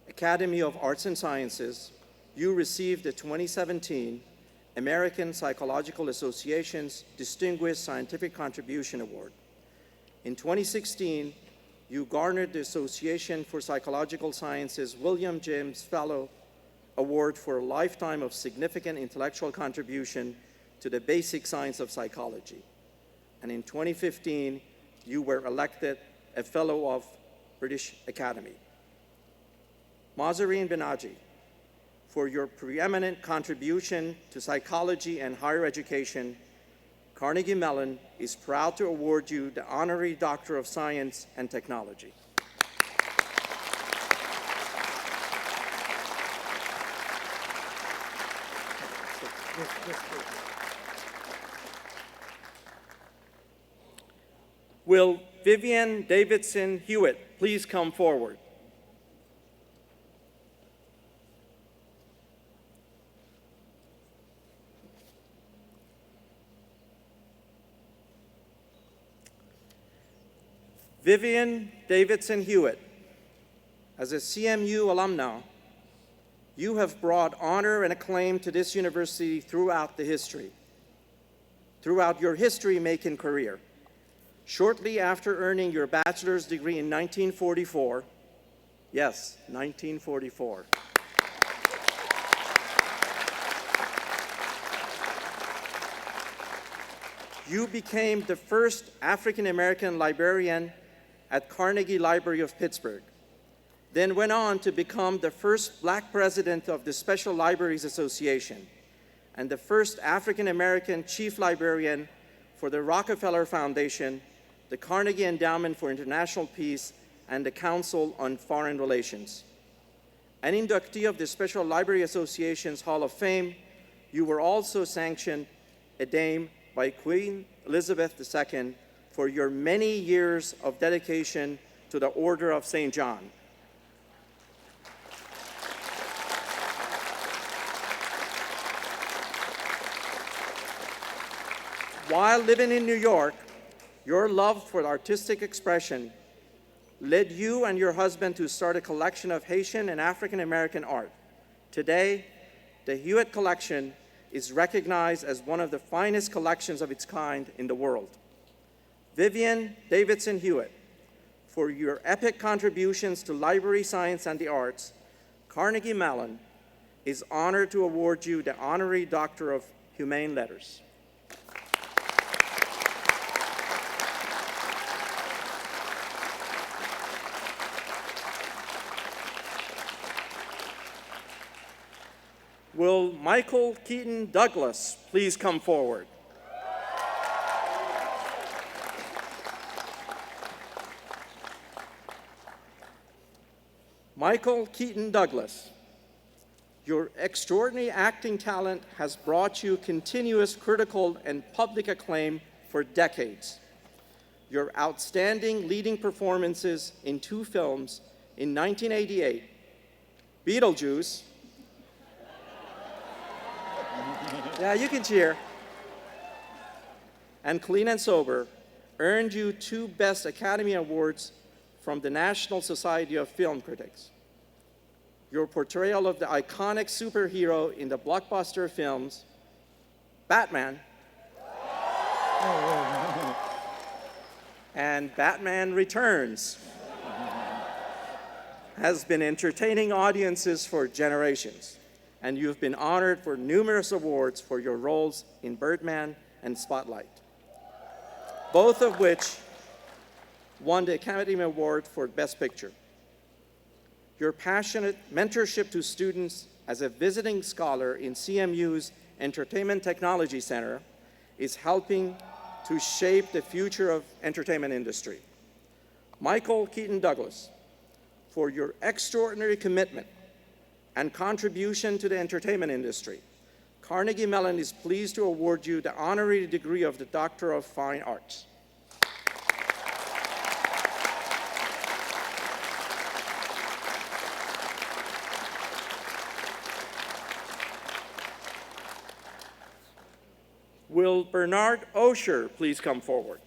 Academy of Arts and Sciences. You received the 2017 American Psychological Association's Distinguished Scientific Contribution Award. In 2016, you garnered the Association for Psychological Sciences William James Fellow Award for a lifetime of significant intellectual contribution to the basic science of psychology. And in 2015, you were elected a Fellow of British Academy. Mazarine Benaji, for your preeminent contribution to psychology and higher education, Carnegie Mellon is proud to award you the Honorary Doctor of Science and Technology. Will Vivian Davidson Hewitt please come forward? Vivian Davidson Hewitt, as a CMU alumna, you have brought honor and acclaim to this university throughout your history-making career. Shortly after earning your bachelor's degree in 1944, yes, 1944, you became the first African-American librarian at Carnegie Library of Pittsburgh, then went on to become the first Black president of the Special Libraries Association and the first African-American chief librarian for the Rockefeller Foundation, the Carnegie Endowment for International Peace, and the Council on Foreign Relations. An inductee of the Special Library Association's Hall of Fame, you were also sanctioned a Dame by Queen Elizabeth II for your many years of dedication to the Order of St. John. While living in New York, your love for artistic expression led you and your husband to start a collection of Haitian and African American art. Today, the Hewitt Collection is recognized as one of the finest collections of its kind in the world. Vivian Davidson Hewitt, for your epic contributions to library science and the arts, Carnegie Mellon is honored to award you the Honorary Doctor of Humane Letters. Will Michael Keaton Douglas please come forward? Michael Keaton Douglas, your extraordinary acting talent has brought you continuous critical and public acclaim for decades. Your outstanding leading performances in 2 films in 1988, Beetlejuice, yeah, you can cheer, and Clean and Sober, earned you 2 Best Academy Awards from the National Society of Film Critics. Your portrayal of the iconic superhero in the blockbuster films Batman and Batman Returns has been entertaining audiences for generations, and you've been honored for numerous awards for your roles in Birdman and Spotlight, both of which won the Academy Award for Best Picture. Your passionate mentorship to students as a visiting scholar in CMU's Entertainment Technology Center is helping to shape the future of entertainment industry. Michael Keaton Douglas, for your extraordinary commitment and contribution to the entertainment industry, Carnegie Mellon is pleased to award you the honorary degree of the Doctor of Fine Arts. Will Bernard Osher please come forward?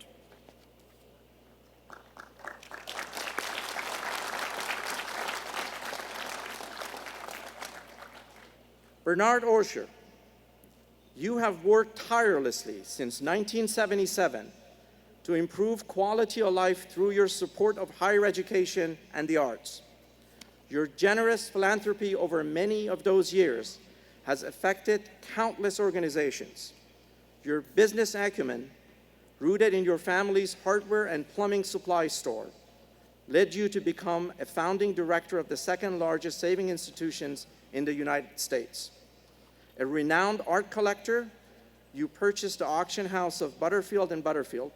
Bernard Osher, you have worked tirelessly since 1977 to improve quality of life through your support of higher education and the arts. Your generous philanthropy over many of those years has affected countless organizations. Your business acumen, rooted in your family's hardware and plumbing supply store, led you to become a founding director of the second largest saving institutions in the United States. A renowned art collector, you purchased the auction house of Butterfield and Butterfield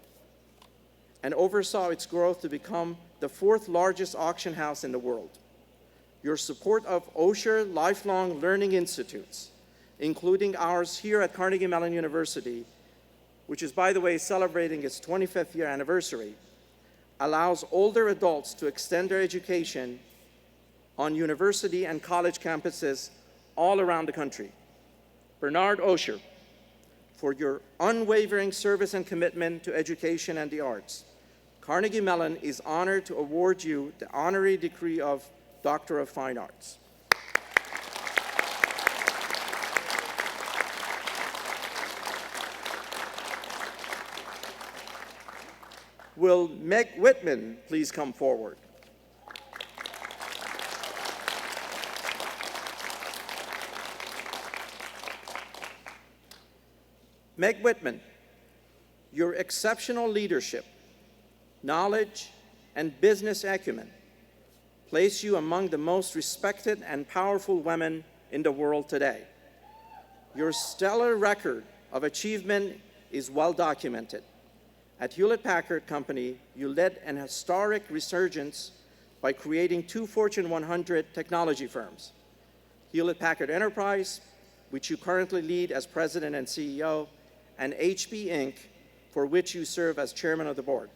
and oversaw its growth to become the 4th largest auction house in the world. Your support of Osher Lifelong Learning Institutes, including ours here at Carnegie Mellon University, which is, by the way, celebrating its 25th year anniversary, allows older adults to extend their education on university and college campuses all around the country. Bernard Osher, for your unwavering service and commitment to education and the arts, Carnegie Mellon is honored to award you the honorary degree of Doctor of Fine Arts. Will Meg Whitman please come forward? Meg Whitman, your exceptional leadership, knowledge, and business acumen place you among the most respected and powerful women in the world today. Your stellar record of achievement is well documented. At Hewlett-Packard Company, you led an historic resurgence by creating 2 Fortune 100 technology firms, Hewlett-Packard Enterprise, which you currently lead as president and CEO, and HP Inc., for which you serve as chairman of the board.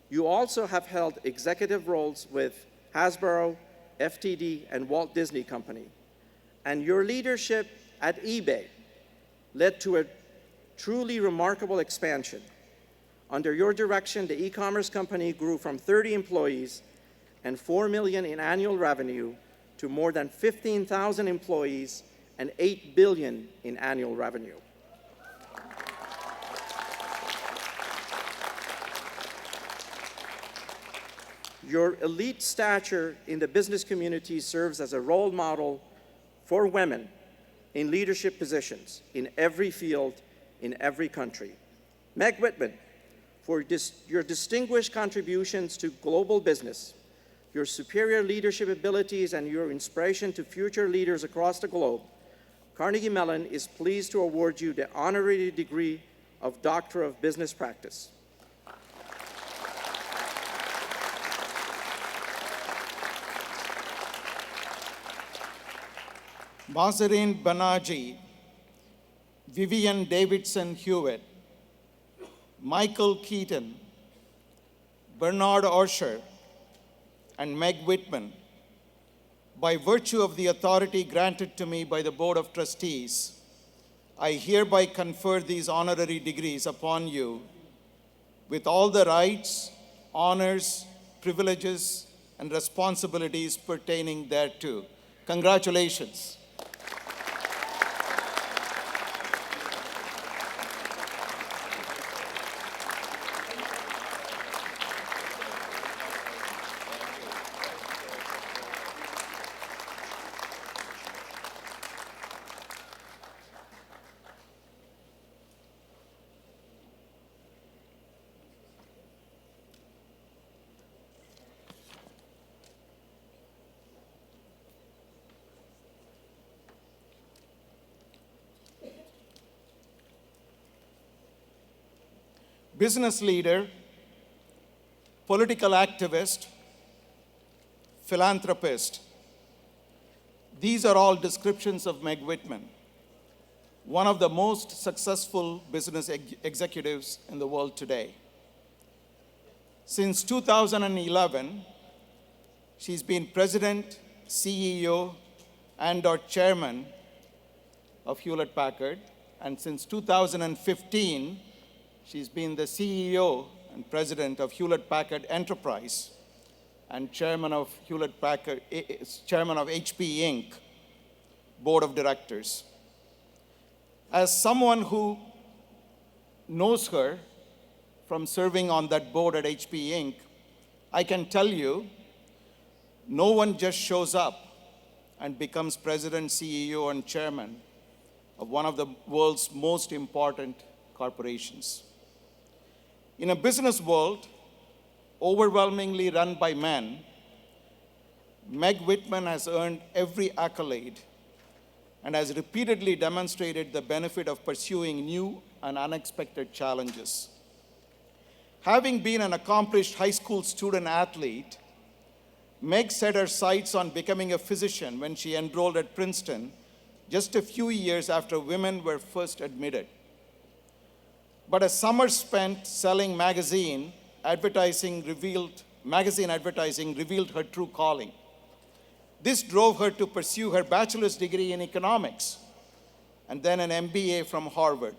You also have held executive roles with Hasbro, FTD, and Walt Disney Company. And your leadership at eBay led to a truly remarkable expansion. Under your direction, the e-commerce company grew from 30 employees and $4 million in annual revenue to more than 15,000 employees and $8 billion in annual revenue. Your elite stature in the business community serves as a role model for women in leadership positions in every field, in every country. Meg Whitman, for your distinguished contributions to global business, your superior leadership abilities, and your inspiration to future leaders across the globe, Carnegie Mellon is pleased to award you the honorary degree of Doctor of Business Practice. Mahzarin Banaji, Vivian Davidson Hewitt, Michael Keaton, Bernard Osher, and Meg Whitman, by virtue of the authority granted to me by the Board of Trustees, I hereby confer these honorary degrees upon you with all the rights, honors, privileges, and responsibilities pertaining thereto. Congratulations. Business leader, political activist, philanthropist. These are all descriptions of Meg Whitman, one of the most successful business executives in the world today. Since 2011, she's been president, CEO, and/or chairman of Hewlett-Packard, and since 2015, she's been the CEO and president of Hewlett-Packard Enterprise and chairman of HP Inc. Board of Directors. As someone who knows her from serving on that board at HP Inc., I can tell you, no one just shows up and becomes president, CEO, and chairman of one of the world's most important corporations. In a business world overwhelmingly run by men, Meg Whitman has earned every accolade and has repeatedly demonstrated the benefit of pursuing new and unexpected challenges. Having been an accomplished high school student athlete, Meg set her sights on becoming a physician when she enrolled at Princeton just a few years after women were first admitted. But a summer spent selling magazine advertising revealed her true calling. This drove her to pursue her bachelor's degree in economics and then an MBA from Harvard.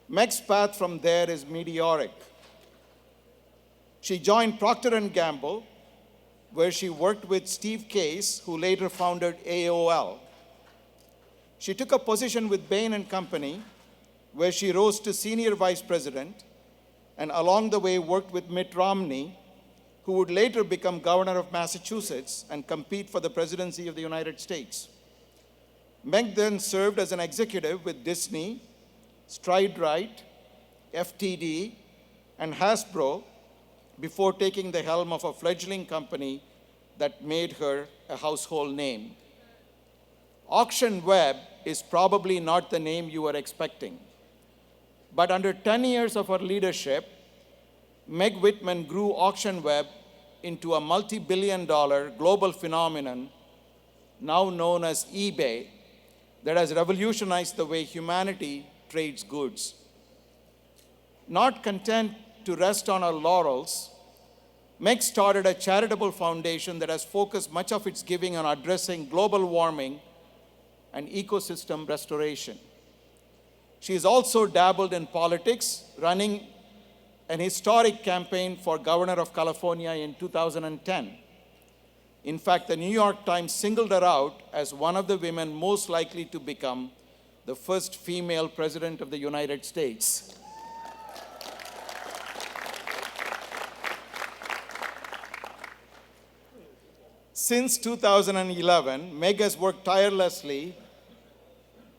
Meg's path from there is meteoric. She joined Procter & Gamble, where she worked with Steve Case, who later founded AOL. She took a position with Bain & Company, where she rose to senior vice president and along the way worked with Mitt Romney, who would later become governor of Massachusetts and compete for the presidency of the United States. Meg then served as an executive with Disney, Stride Rite, FTD, and Hasbro before taking the helm of a fledgling company that made her a household name. Auction Web is probably not the name you were expecting, but under 10 years of her leadership, Meg Whitman grew Auction Web into a multi-billion-dollar global phenomenon now known as eBay that has revolutionized the way humanity trades goods. Not content to rest on her laurels, Meg started a charitable foundation that has focused much of its giving on addressing global warming and ecosystem restoration. She has also dabbled in politics, running an historic campaign for governor of California in 2010. In fact, the New York Times singled her out as one of the women most likely to become the first female president of the United States. Since 2011, Meg has worked tirelessly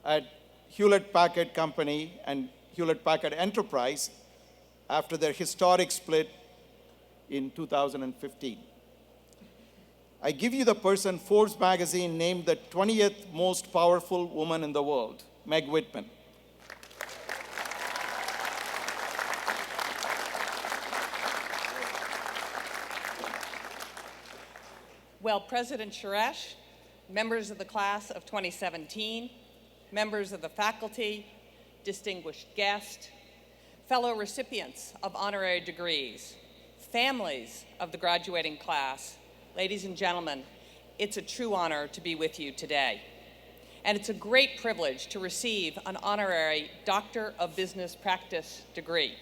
at Hewlett-Packard Company and Hewlett-Packard Enterprise after their historic split in 2015. I give you the person Forbes magazine named the 20th most powerful woman in the world, Meg Whitman. Well, President Suresh, members of the class of 2017, members of the faculty, distinguished guests, fellow recipients of honorary degrees, families of the graduating class, ladies and gentlemen, it's a true honor to be with you today. And it's a great privilege to receive an honorary Doctor of Business Practice degree.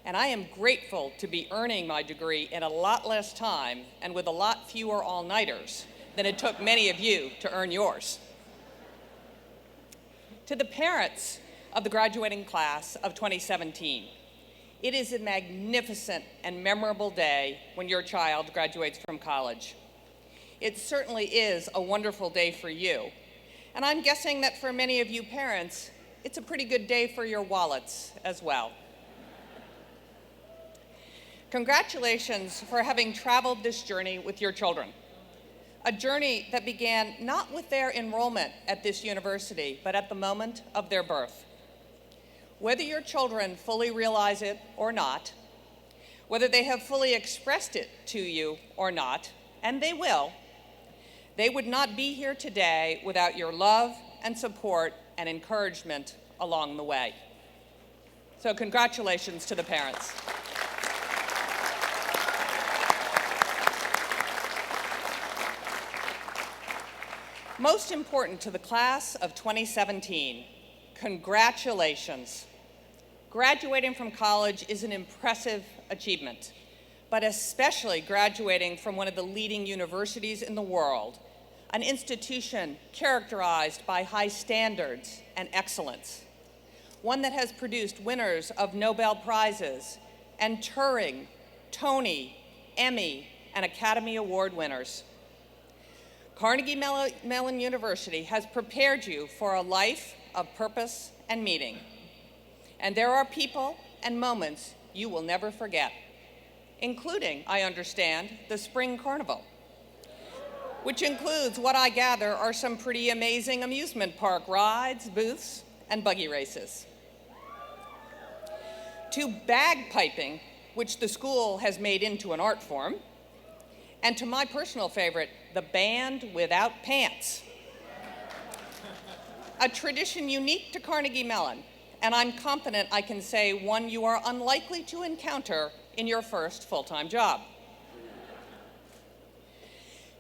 And I am grateful to be earning my degree in a lot less time and with a lot fewer all-nighters than it took many of you to earn yours. To the parents of the graduating class of 2017, it is a magnificent and memorable day when your child graduates from college. It certainly is a wonderful day for you. And I'm guessing that for many of you parents, it's a pretty good day for your wallets as well. Congratulations for having traveled this journey with your children. A journey that began not with their enrollment at this university, but at the moment of their birth. Whether your children fully realize it or not, whether they have fully expressed it to you or not, and they will, they would not be here today without your love and support and encouragement along the way. So congratulations to the parents. Most important to the class of 2017, congratulations. Graduating from college is an impressive achievement, but especially graduating from one of the leading universities in the world, an institution characterized by high standards and excellence, one that has produced winners of Nobel Prizes and Turing, Tony, Emmy, and Academy Award winners. Carnegie Mellon University has prepared you for a life of purpose and meaning. And there are people and moments you will never forget, including, I understand, the Spring Carnival, which includes what I gather are some pretty amazing amusement park rides, booths, and buggy races. To bagpiping, which the school has made into an art form, and to my personal favorite, the band without pants. A tradition unique to Carnegie Mellon, and I'm confident I can say one you are unlikely to encounter in your first full-time job.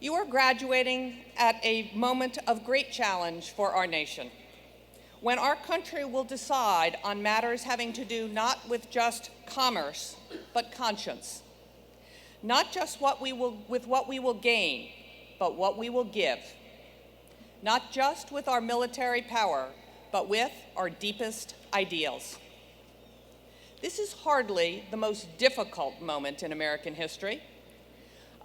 You are graduating at a moment of great challenge for our nation, when our country will decide on matters having to do not with just commerce, but conscience. Not just with what we will gain, but what we will give. Not just with our military power, but with our deepest ideals. This is hardly the most difficult moment in American history.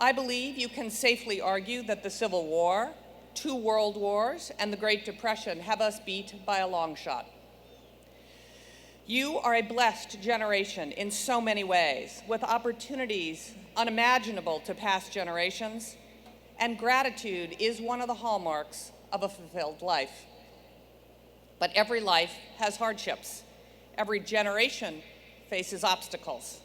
I believe you can safely argue that the Civil War, 2 world wars, and the Great Depression have us beat by a long shot. You are a blessed generation in so many ways, with opportunities unimaginable to past generations, and gratitude is one of the hallmarks of a fulfilled life. But every life has hardships. Every generation faces obstacles.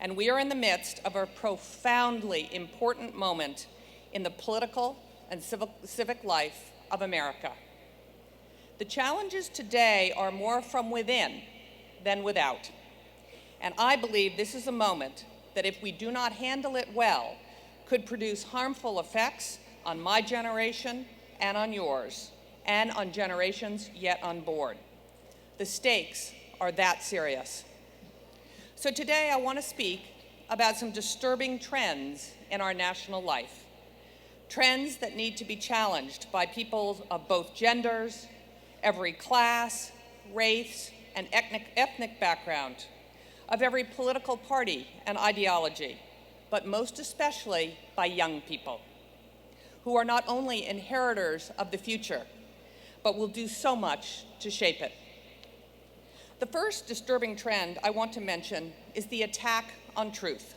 And we are in the midst of a profoundly important moment in the political and civic life of America. The challenges today are more from within than without. And I believe this is a moment that, if we do not handle it well, could produce harmful effects on my generation and on yours, and on generations yet unborn. The stakes are that serious. So today I want to speak about some disturbing trends in our national life. Trends that need to be challenged by people of both genders, every class, race, and ethnic background, of every political party and ideology, but most especially by young people, who are not only inheritors of the future, but will do so much to shape it. The first disturbing trend I want to mention is the attack on truth.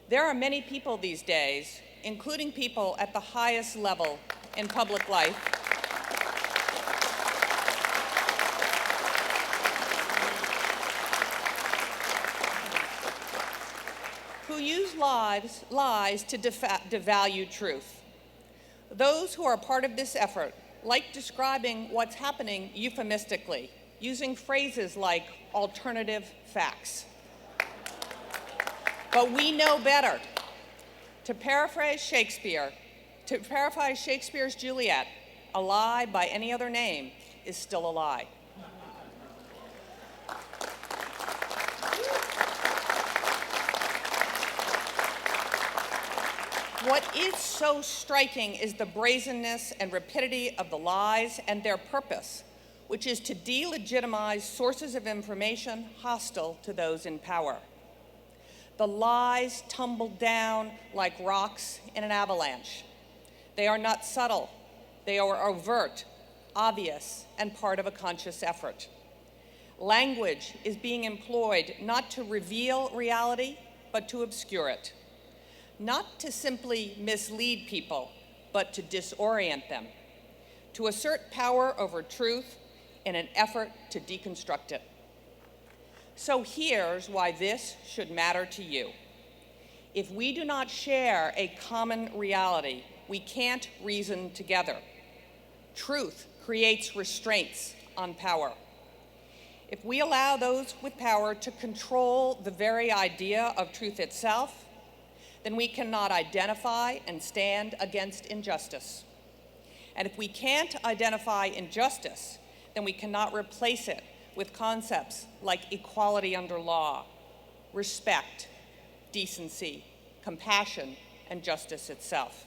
There are many people these days, including people at the highest level in public life, who use lies to devalue truth. Those who are part of this effort like describing what's happening euphemistically, using phrases like alternative facts. But we know better. To paraphrase Shakespeare's Juliet, a lie by any other name is still a lie. What is so striking is the brazenness and rapidity of the lies and their purpose, which is to delegitimize sources of information hostile to those in power. The lies tumble down like rocks in an avalanche. They are not subtle. They are overt, obvious, and part of a conscious effort. Language is being employed not to reveal reality, but to obscure it. Not to simply mislead people, but to disorient them, to assert power over truth in an effort to deconstruct it. So here's why this should matter to you. If we do not share a common reality, we can't reason together. Truth creates restraints on power. If we allow those with power to control the very idea of truth itself, then we cannot identify and stand against injustice. And if we can't identify injustice, then we cannot replace it with concepts like equality under law, respect, decency, compassion, and justice itself.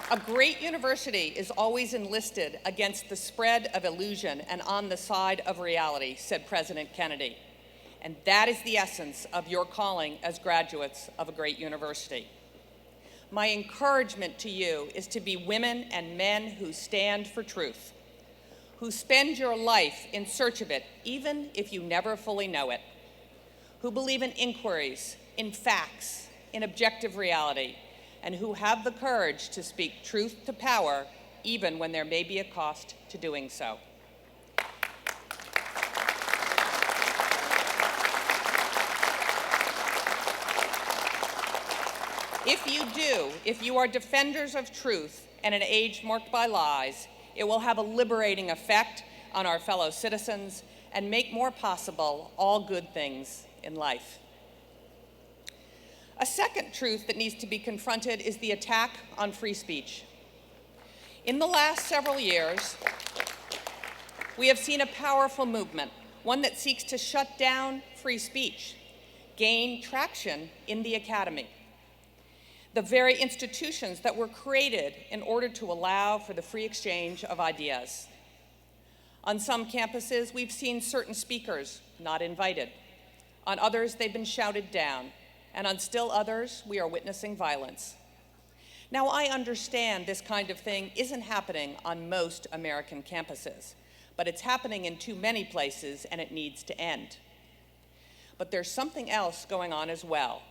A great university is always enlisted against the spread of illusion and on the side of reality, said President Kennedy. And that is the essence of your calling as graduates of a great university. My encouragement to you is to be women and men who stand for truth, who spend your life in search of it, even if you never fully know it, who believe in inquiries, in facts, in objective reality, and who have the courage to speak truth to power, even when there may be a cost to doing so. If you are defenders of truth in an age marked by lies, it will have a liberating effect on our fellow citizens and make more possible all good things in life. A second truth that needs to be confronted is the attack on free speech. In the last several years, we have seen a powerful movement, one that seeks to shut down free speech, gain traction in the academy. the very institutions that were created in order to allow for the free exchange of ideas. On some campuses, we've seen certain speakers not invited. On others, they've been shouted down. And on still others, we are witnessing violence. Now, I understand this kind of thing isn't happening on most American campuses, but it's happening in too many places, and it needs to end. But there's something else going on as well.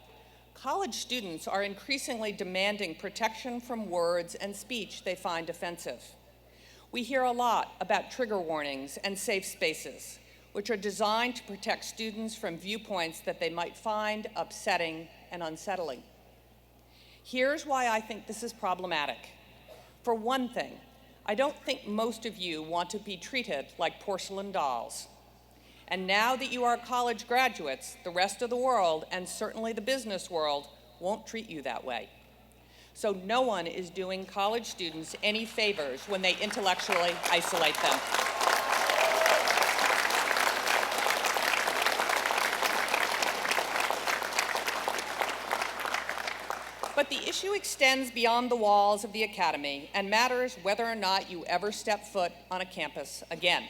College students are increasingly demanding protection from words and speech they find offensive. We hear a lot about trigger warnings and safe spaces, which are designed to protect students from viewpoints that they might find upsetting and unsettling. Here's why I think this is problematic. For one thing, I don't think most of you want to be treated like porcelain dolls. And now that you are college graduates, the rest of the world, and certainly the business world, won't treat you that way. So no one is doing college students any favors when they intellectually isolate them. But the issue extends beyond the walls of the academy and matters whether or not you ever step foot on a campus again.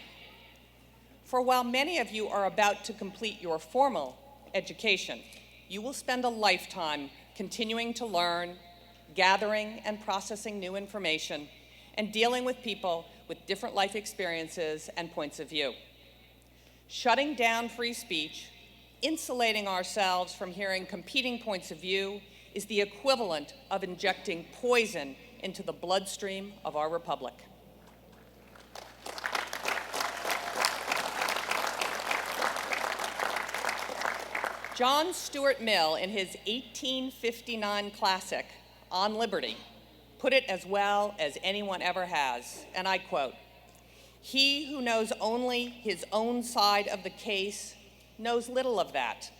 For while many of you are about to complete your formal education, you will spend a lifetime continuing to learn, gathering and processing new information, and dealing with people with different life experiences and points of view. Shutting down free speech, insulating ourselves from hearing competing points of view, is the equivalent of injecting poison into the bloodstream of our republic. John Stuart Mill, in his 1859 classic, On Liberty, put it as well as anyone ever has, and I quote, "He who knows only his own side of the case knows little of that,"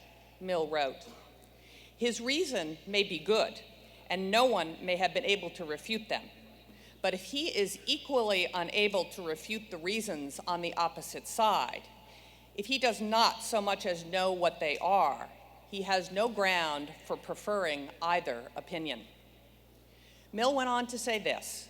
Mill wrote. His reason may be good, and no one may have been able to refute them. But if he is equally unable to refute the reasons on the opposite side, if he does not so much as know what they are, he has no ground for preferring either opinion. Mill went on to say this,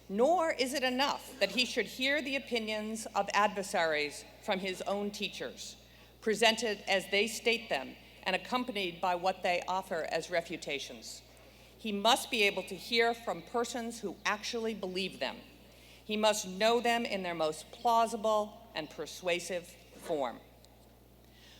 "Nor is it enough that he should hear the opinions of adversaries from his own teachers, presented as they state them and accompanied by what they offer as refutations. He must be able to hear from persons who actually believe them. He must know them in their most plausible and persuasive form."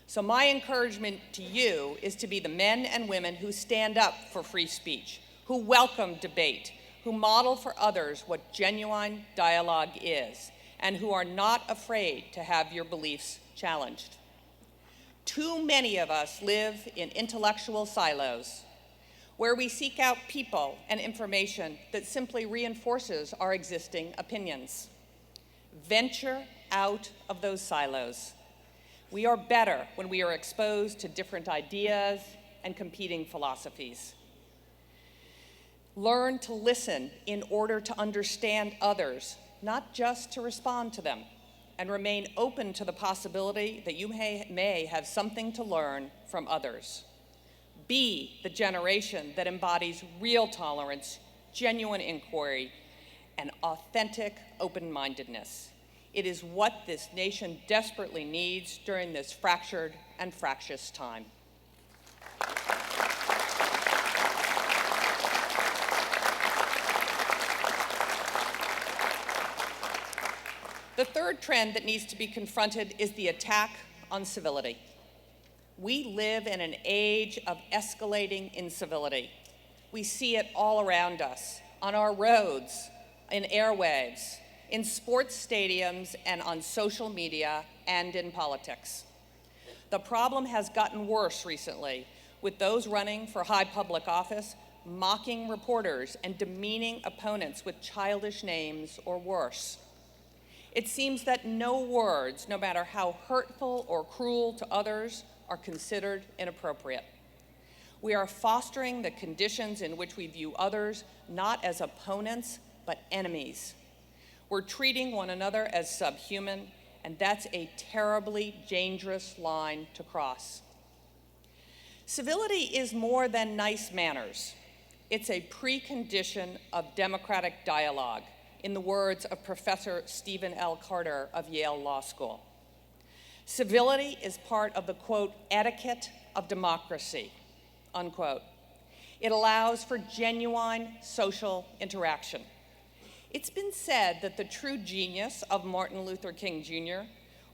So my encouragement to you is to be the men and women who stand up for free speech, who welcome debate, who model for others what genuine dialogue is, and who are not afraid to have your beliefs challenged. Too many of us live in intellectual silos, where we seek out people and information that simply reinforces our existing opinions. Venture out of those silos. We are better when we are exposed to different ideas and competing philosophies. Learn to listen in order to understand others, not just to respond to them, and remain open to the possibility that you may have something to learn from others. Be the generation that embodies real tolerance, genuine inquiry, and authentic open-mindedness. It is what this nation desperately needs during this fractured and fractious time. The third trend that needs to be confronted is the attack on civility. We live in an age of escalating incivility. We see it all around us, on our roads, in airwaves, in sports stadiums, and on social media, and in politics. The problem has gotten worse recently, with those running for high public office mocking reporters and demeaning opponents with childish names or worse. It seems that no words, no matter how hurtful or cruel to others, are considered inappropriate. We are fostering the conditions in which we view others not as opponents, but enemies. We're treating one another as subhuman, and that's a terribly dangerous line to cross. Civility is more than nice manners. It's a precondition of democratic dialogue, in the words of Professor Stephen L. Carter of Yale Law School. Civility is part of the, quote, etiquette of democracy, unquote. It allows for genuine social interaction. It's been said that the true genius of Martin Luther King Jr.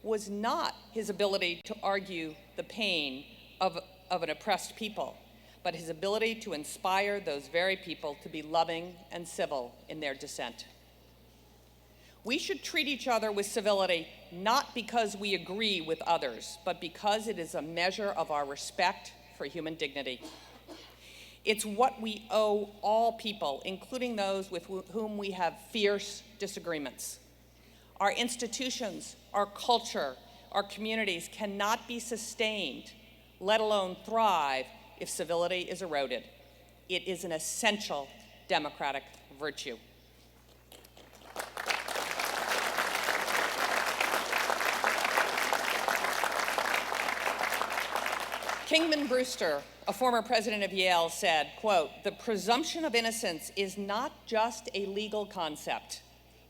was not his ability to argue the pain of an oppressed people, but his ability to inspire those very people to be loving and civil in their dissent. We should treat each other with civility not because we agree with others, but because it is a measure of our respect for human dignity. It's what we owe all people, including those with whom we have fierce disagreements. Our institutions, our culture, our communities cannot be sustained, let alone thrive, if civility is eroded. It is an essential democratic virtue. Kingman Brewster, a former president of Yale, said, quote, "The presumption of innocence is not just a legal concept.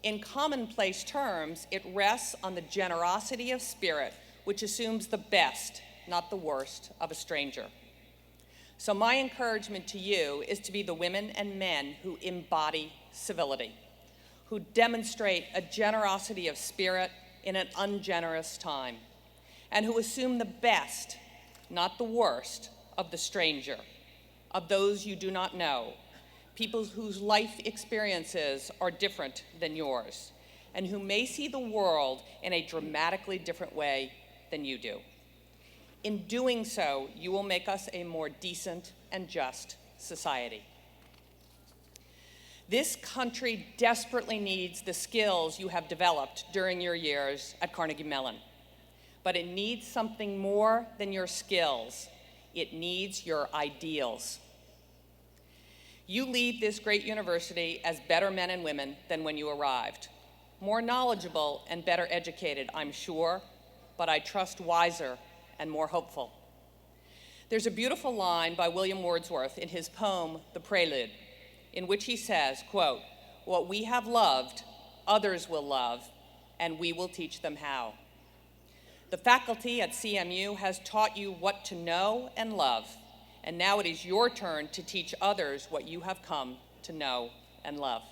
In commonplace terms, it rests on the generosity of spirit, which assumes the best, not the worst, of a stranger." So my encouragement to you is to be the women and men who embody civility, who demonstrate a generosity of spirit in an ungenerous time, and who assume the best, not the worst, of the stranger, of those you do not know, people whose life experiences are different than yours, and who may see the world in a dramatically different way than you do. In doing so, you will make us a more decent and just society. This country desperately needs the skills you have developed during your years at Carnegie Mellon. But it needs something more than your skills. It needs your ideals. You leave this great university as better men and women than when you arrived. More knowledgeable and better educated, I'm sure, but I trust wiser and more hopeful. There's a beautiful line by William Wordsworth in his poem, The Prelude, in which he says, quote, "What we have loved, others will love, and we will teach them how." The faculty at CMU has taught you what to know and love, and now it is your turn to teach others what you have come to know and love.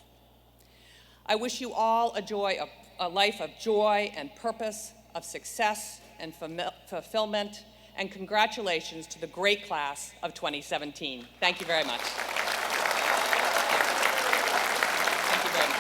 I wish you all a life of joy and purpose, of success and fulfillment, and congratulations to the great class of 2017. Thank you very much. Thank you very much.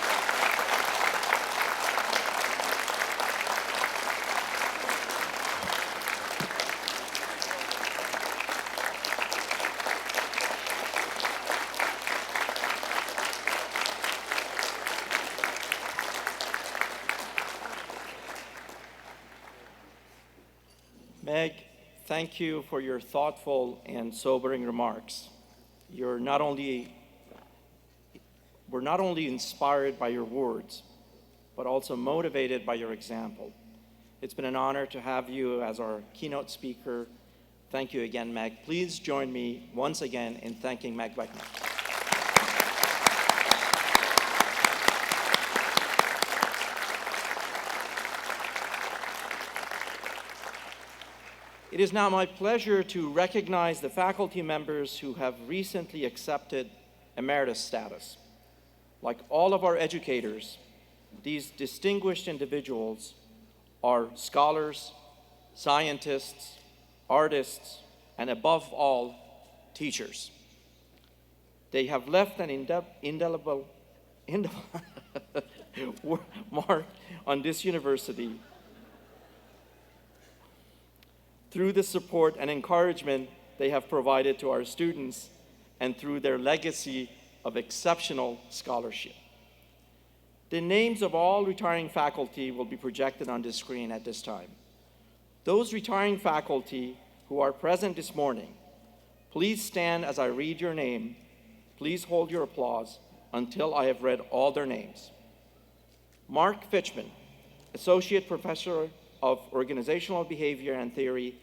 Meg, thank you for your thoughtful and sobering remarks. We're not only inspired by your words, but also motivated by your example. It's been an honor to have you as our keynote speaker. Thank you again, Meg. Please join me once again in thanking Meg Beckman. It is now my pleasure to recognize the faculty members who have recently accepted emeritus status. Like all of our educators, these distinguished individuals are scholars, scientists, artists, and above all, teachers. They have left an indelible mark on this university through the support and encouragement they have provided to our students and through their legacy of exceptional scholarship. The names of all retiring faculty will be projected on the screen at this time. Those retiring faculty who are present this morning, please stand as I read your name. Please hold your applause until I have read all their names. Mark Fitchman, Associate Professor of Organizational Behavior and Theory,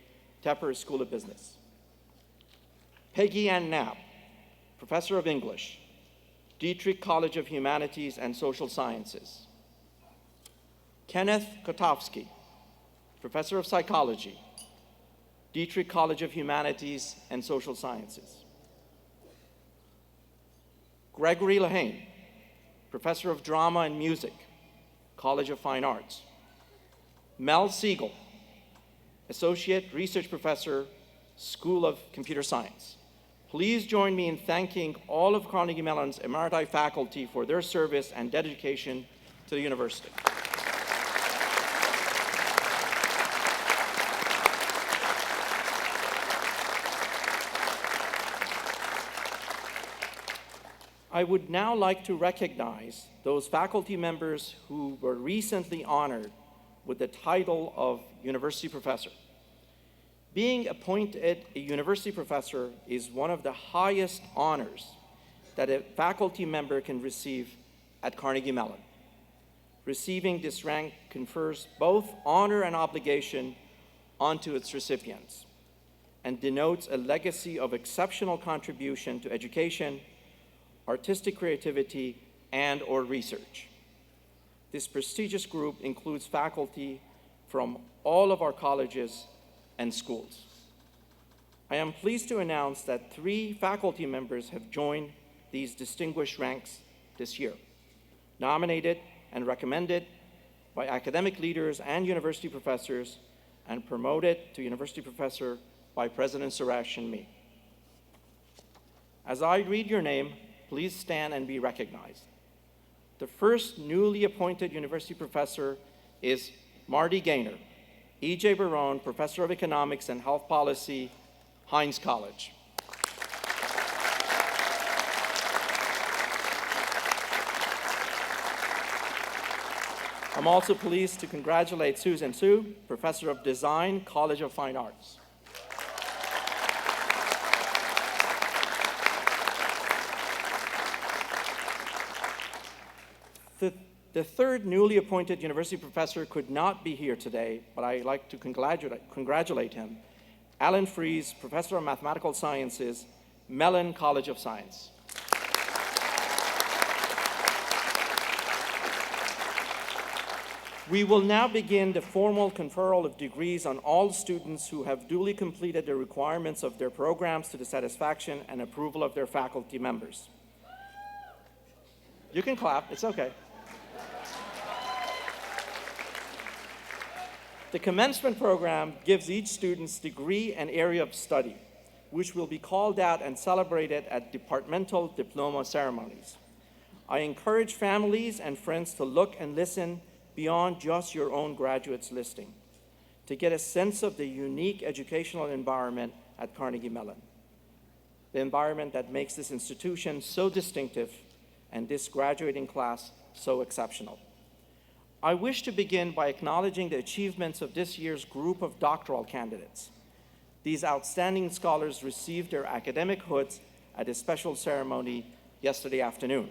Tepper School of Business. Peggy Ann Knapp, Professor of English, Dietrich College of Humanities and Social Sciences. Kenneth Kotowski, Professor of Psychology, Dietrich College of Humanities and Social Sciences. Gregory Lehane, Professor of Drama and Music, College of Fine Arts. Mel Siegel, Associate Research Professor, School of Computer Science. Please join me in thanking all of Carnegie Mellon's emeriti faculty for their service and dedication to the university. I would now like to recognize those faculty members who were recently honored with the title of University Professor. Being appointed a university professor is one of the highest honors that a faculty member can receive at Carnegie Mellon. Receiving this rank confers both honor and obligation onto its recipients and denotes a legacy of exceptional contribution to education, artistic creativity, and/or research. This prestigious group includes faculty from all of our colleges and schools. I am pleased to announce that 3 faculty members have joined these distinguished ranks this year, nominated and recommended by academic leaders and university professors, and promoted to university professor by President Suresh and me. As I read your name, please stand and be recognized. The first newly appointed university professor is Marty Gaynor, E.J. Barone, Professor of Economics and Health Policy, Heinz College. I'm also pleased to congratulate Susan Su, Professor of Design, College of Fine Arts. The third newly appointed university professor could not be here today, but I'd like to congratulate him. Alan Fries, Professor of Mathematical Sciences, Mellon College of Science. We will now begin the formal conferral of degrees on all students who have duly completed the requirements of their programs to the satisfaction and approval of their faculty members. You can clap, it's okay. The commencement program gives each student's degree and area of study, which will be called out and celebrated at departmental diploma ceremonies. I encourage families and friends to look and listen beyond just your own graduates listing, to get a sense of the unique educational environment at Carnegie Mellon, the environment that makes this institution so distinctive and this graduating class so exceptional. I wish to begin by acknowledging the achievements of this year's group of doctoral candidates. These outstanding scholars received their academic hoods at a special ceremony yesterday afternoon.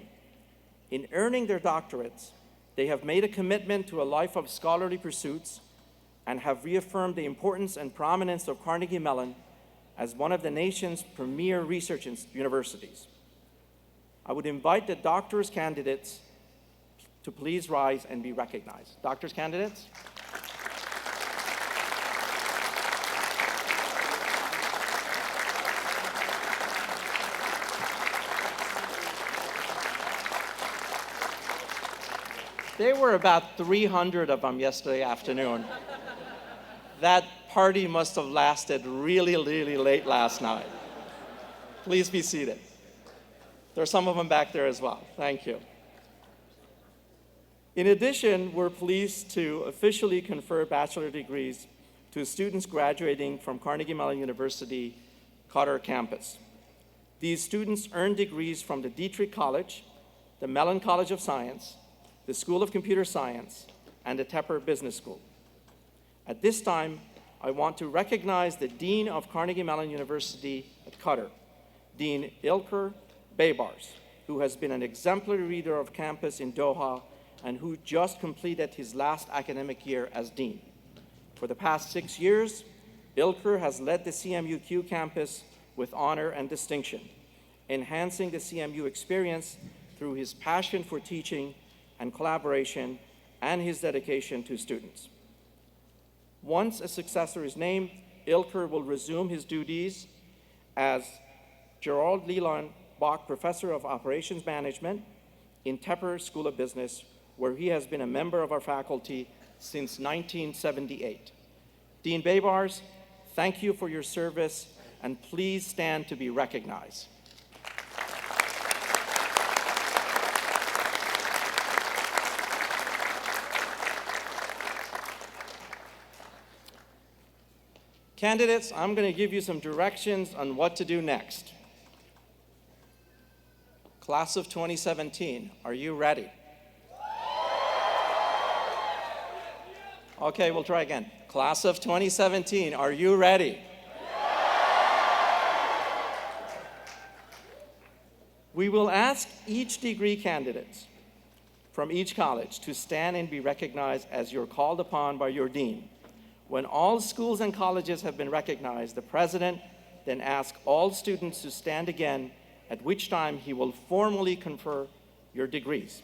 In earning their doctorates, they have made a commitment to a life of scholarly pursuits and have reaffirmed the importance and prominence of Carnegie Mellon as one of the nation's premier research universities. I would invite the doctor's candidates to please rise and be recognized. Doctor's candidates. There were about 300 of them yesterday afternoon. That party must have lasted really, really late last night. Please be seated. There are some of them back there as well. Thank you. In addition, we're pleased to officially confer bachelor degrees to students graduating from Carnegie Mellon University, Qatar campus. These students earned degrees from the Dietrich College, the Mellon College of Science, the School of Computer Science, and the Tepper Business School. At this time, I want to recognize the Dean of Carnegie Mellon University at Qatar, Dean Ilker Baybars, who has been an exemplary leader of campus in Doha and who just completed his last academic year as dean. For the past 6 years, Ilker has led the CMUQ campus with honor and distinction, enhancing the CMU experience through his passion for teaching and collaboration and his dedication to students. Once a successor is named, Ilker will resume his duties as Gerald Leland Bach Professor of Operations Management in Tepper School of Business, where he has been a member of our faculty since 1978. Dean Baybars, thank you for your service, and please stand to be recognized. Candidates, I'm going to give you some directions on what to do next. Class of 2017, are you ready? Okay, we'll try again. Class of 2017, are you ready? We will ask each degree candidate from each college to stand and be recognized as you're called upon by your dean. When all schools and colleges have been recognized, the president then asks all students to stand again, at which time he will formally confer your degrees.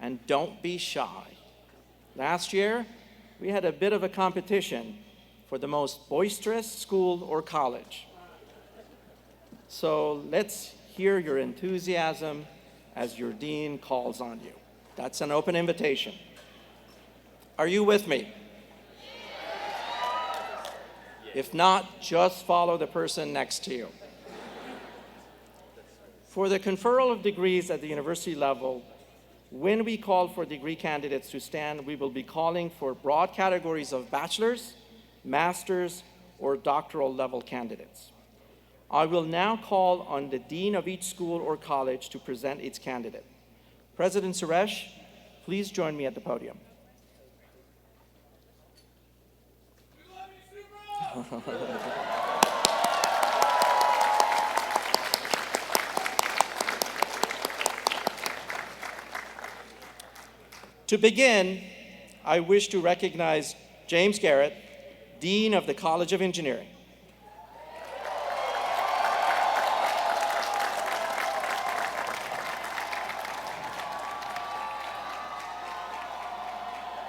And don't be shy. Last year, we had a bit of a competition for the most boisterous school or college. So let's hear your enthusiasm as your dean calls on you. That's an open invitation. Are you with me? If not, just follow the person next to you. For the conferral of degrees at the university level, when we call for degree candidates to stand, we will be calling for broad categories of bachelor's, master's, or doctoral level candidates. I will now call on the dean of each school or college to present its candidate. President Suresh, please join me at the podium. To begin, I wish to recognize James Garrett, Dean of the College of Engineering.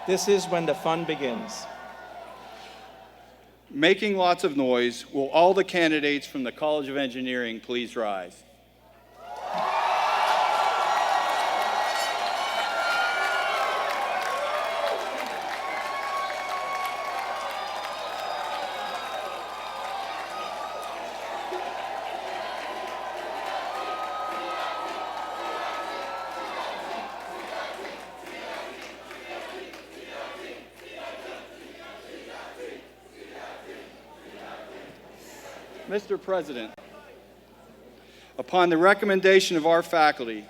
This is when the fun begins. Making lots of noise, will all the candidates from the College of Engineering please rise? Mr. President, upon the recommendation of our faculty,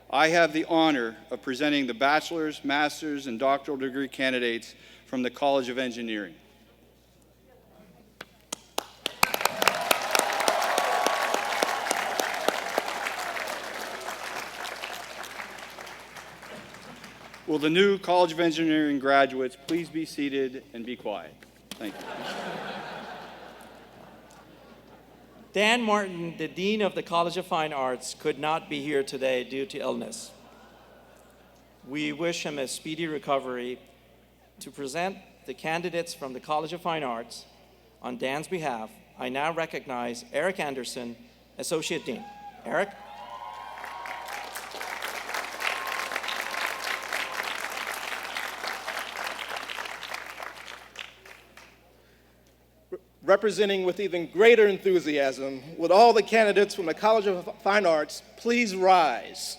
I have the honor of presenting the bachelor's, master's, and doctoral degree candidates from the College of Engineering. Will the new College of Engineering graduates please be seated and be quiet? Thank you. Dan Martin, the Dean of the College of Fine Arts, could not be here today due to illness. We wish him a speedy recovery. To present the candidates from the College of Fine Arts, on Dan's behalf, I now recognize Eric Anderson, Associate Dean. Eric? Representing with even greater enthusiasm, would all the candidates from the College of Fine Arts please rise?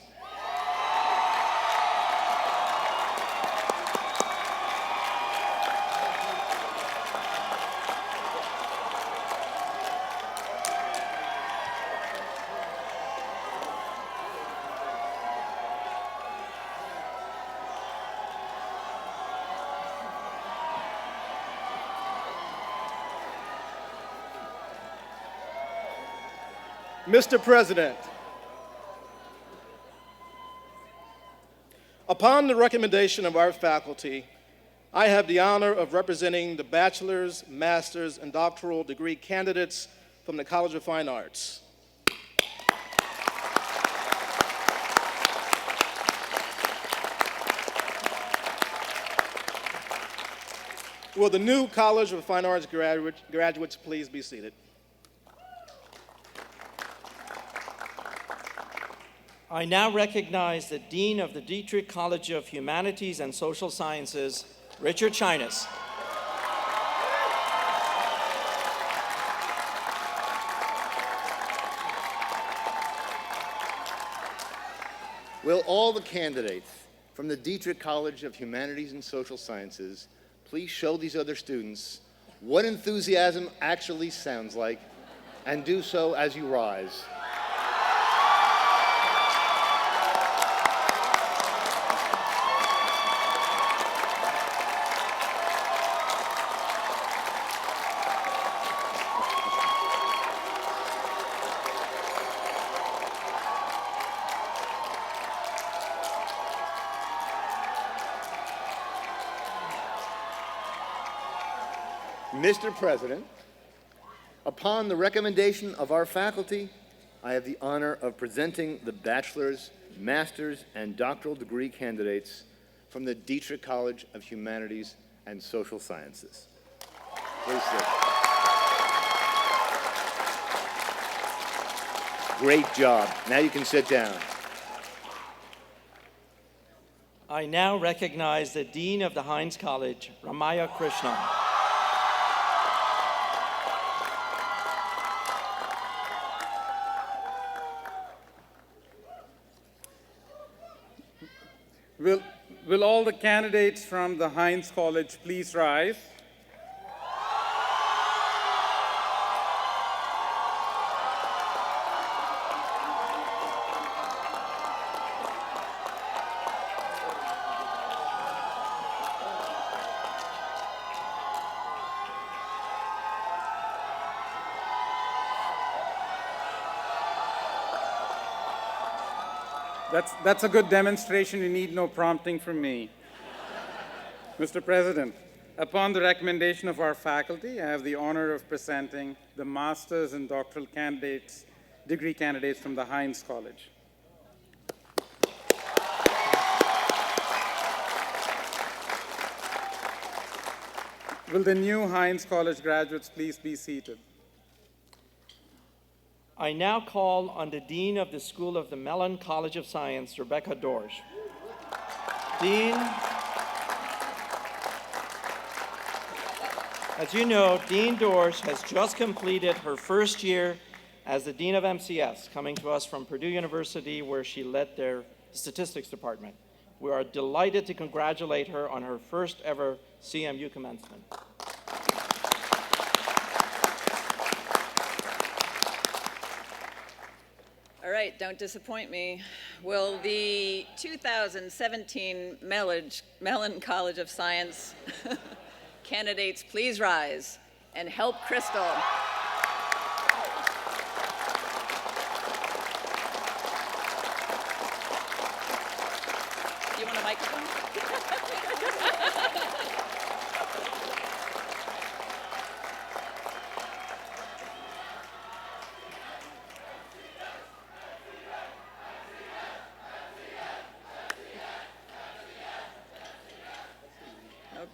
Mr. President, upon the recommendation of our faculty, I have the honor of representing the bachelor's, master's, and doctoral degree candidates from the College of Fine Arts. Will the new College of Fine Arts graduates please be seated? I now recognize the Dean of the Dietrich College of Humanities and Social Sciences, Richard Chines. Will all the candidates from the Dietrich College of Humanities and Social Sciences please show these other students what enthusiasm actually sounds like, and do so as you rise. Mr. President, upon the recommendation of our faculty, I have the honor of presenting the bachelor's, master's, and doctoral degree candidates from the Dietrich College of Humanities and Social Sciences. Please sit. Great job. Now you can sit down. I now recognize the Dean of the Heinz College, Ramaya Krishnan. Will all the candidates from the Heinz College please rise? That's a good demonstration. You need no prompting from me. Mr. President, upon the recommendation of our faculty, I have the honor of presenting the master's and doctoral candidates, degree candidates from the Heinz College. Will the new Heinz College graduates please be seated? I now call on the Dean of the School of the Mellon College of Science, Rebecca Dorsch. Dean, as you know, Dean Dorsch has just completed her first year as the Dean of MCS, coming to us from Purdue University, where she led their statistics department. We are delighted to congratulate her on her first ever CMU commencement. All right, don't disappoint me. Will the 2017 Mellon College of Science candidates please rise and help Crystal? Do you want a microphone?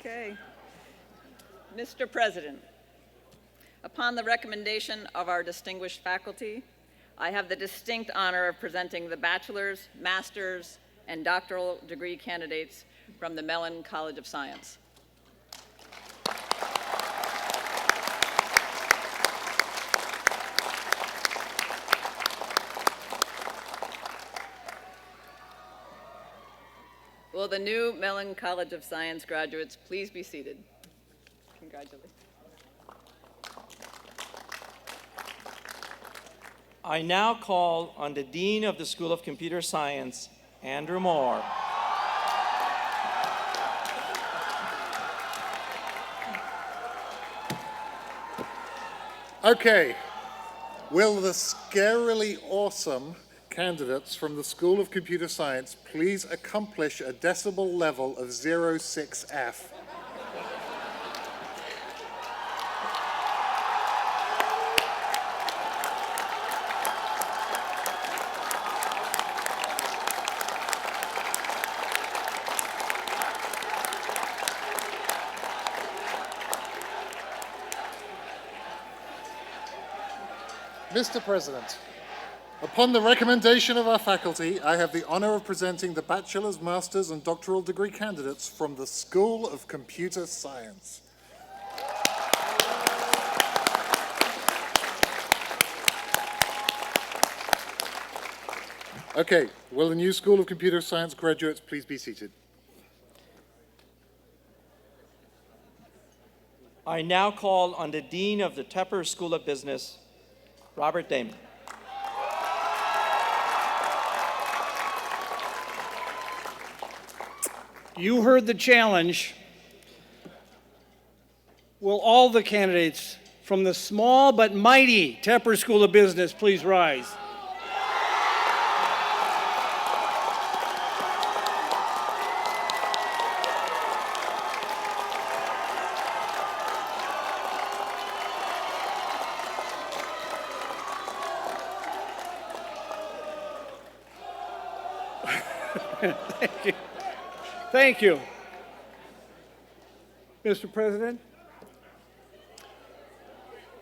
Okay. Mr. President, upon the recommendation of our distinguished faculty, I have the distinct honor of presenting the bachelor's, master's, and doctoral degree candidates from the Mellon College of Science. Will the new Mellon College of Science graduates please be seated? Congratulations. I now call on the Dean of the School of Computer Science, Andrew Moore. Okay, will the scarily awesome candidates from the School of Computer Science please accomplish a decibel level of 06F? Mr. President, upon the recommendation of our faculty, I have the honor of presenting the bachelor's, master's, and doctoral degree candidates from the School of Computer Science. Okay, will the new School of Computer Science graduates please be seated? I now call on the Dean of the Tepper School of Business, Robert Damon. You heard the challenge. Will all the candidates from the small but mighty Tepper School of Business please rise? Thank you. Thank you. Mr. President,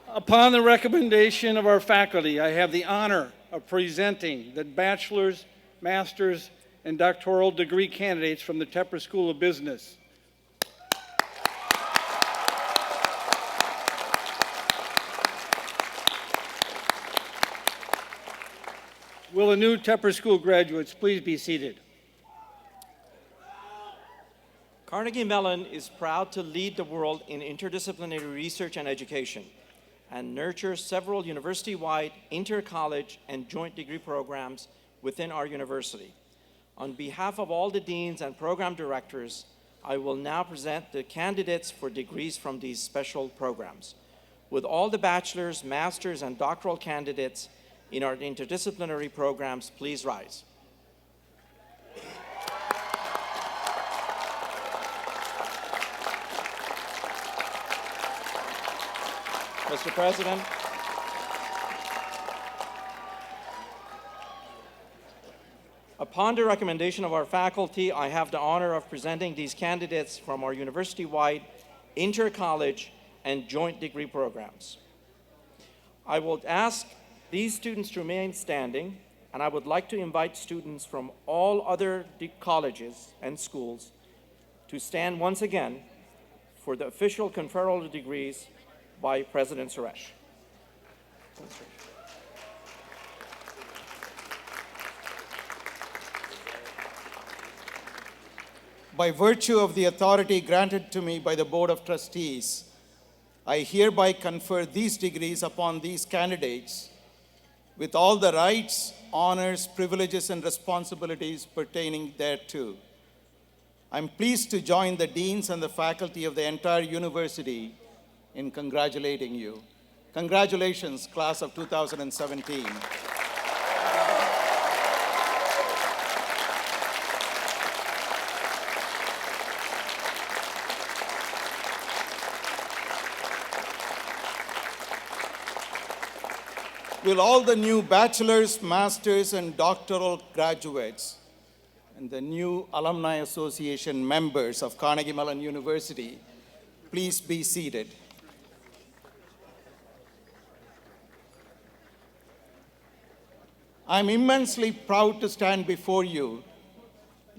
upon the recommendation of our faculty, I have the honor of presenting the bachelor's, master's, and doctoral degree candidates from the Tepper School of Business. Will the new Tepper School graduates please be seated? Carnegie Mellon is proud to lead the world in interdisciplinary research and education and nurture several university-wide, inter-college, and joint degree programs within our university. On behalf of all the deans and program directors, I will now present the candidates for degrees from these special programs. With all the bachelor's, master's, and doctoral candidates in our interdisciplinary programs, please rise. Mr. President, upon the recommendation of our faculty, I have the honor of presenting these candidates from our university-wide, inter-college, and joint degree programs. I will ask these students to remain standing, and I would like to invite students from all other colleges and schools to stand once again for the official conferral of degrees by President Suresh. By virtue of the authority granted to me by the Board of Trustees, I hereby confer these degrees upon these candidates with all the rights, honors, privileges, and responsibilities pertaining thereto. I'm pleased to join the deans and the faculty of the entire university in congratulating you. Congratulations, class of 2017. Will all the new bachelor's, master's, and doctoral graduates and the new Alumni Association members of Carnegie Mellon University please be seated? I'm immensely proud to stand before you,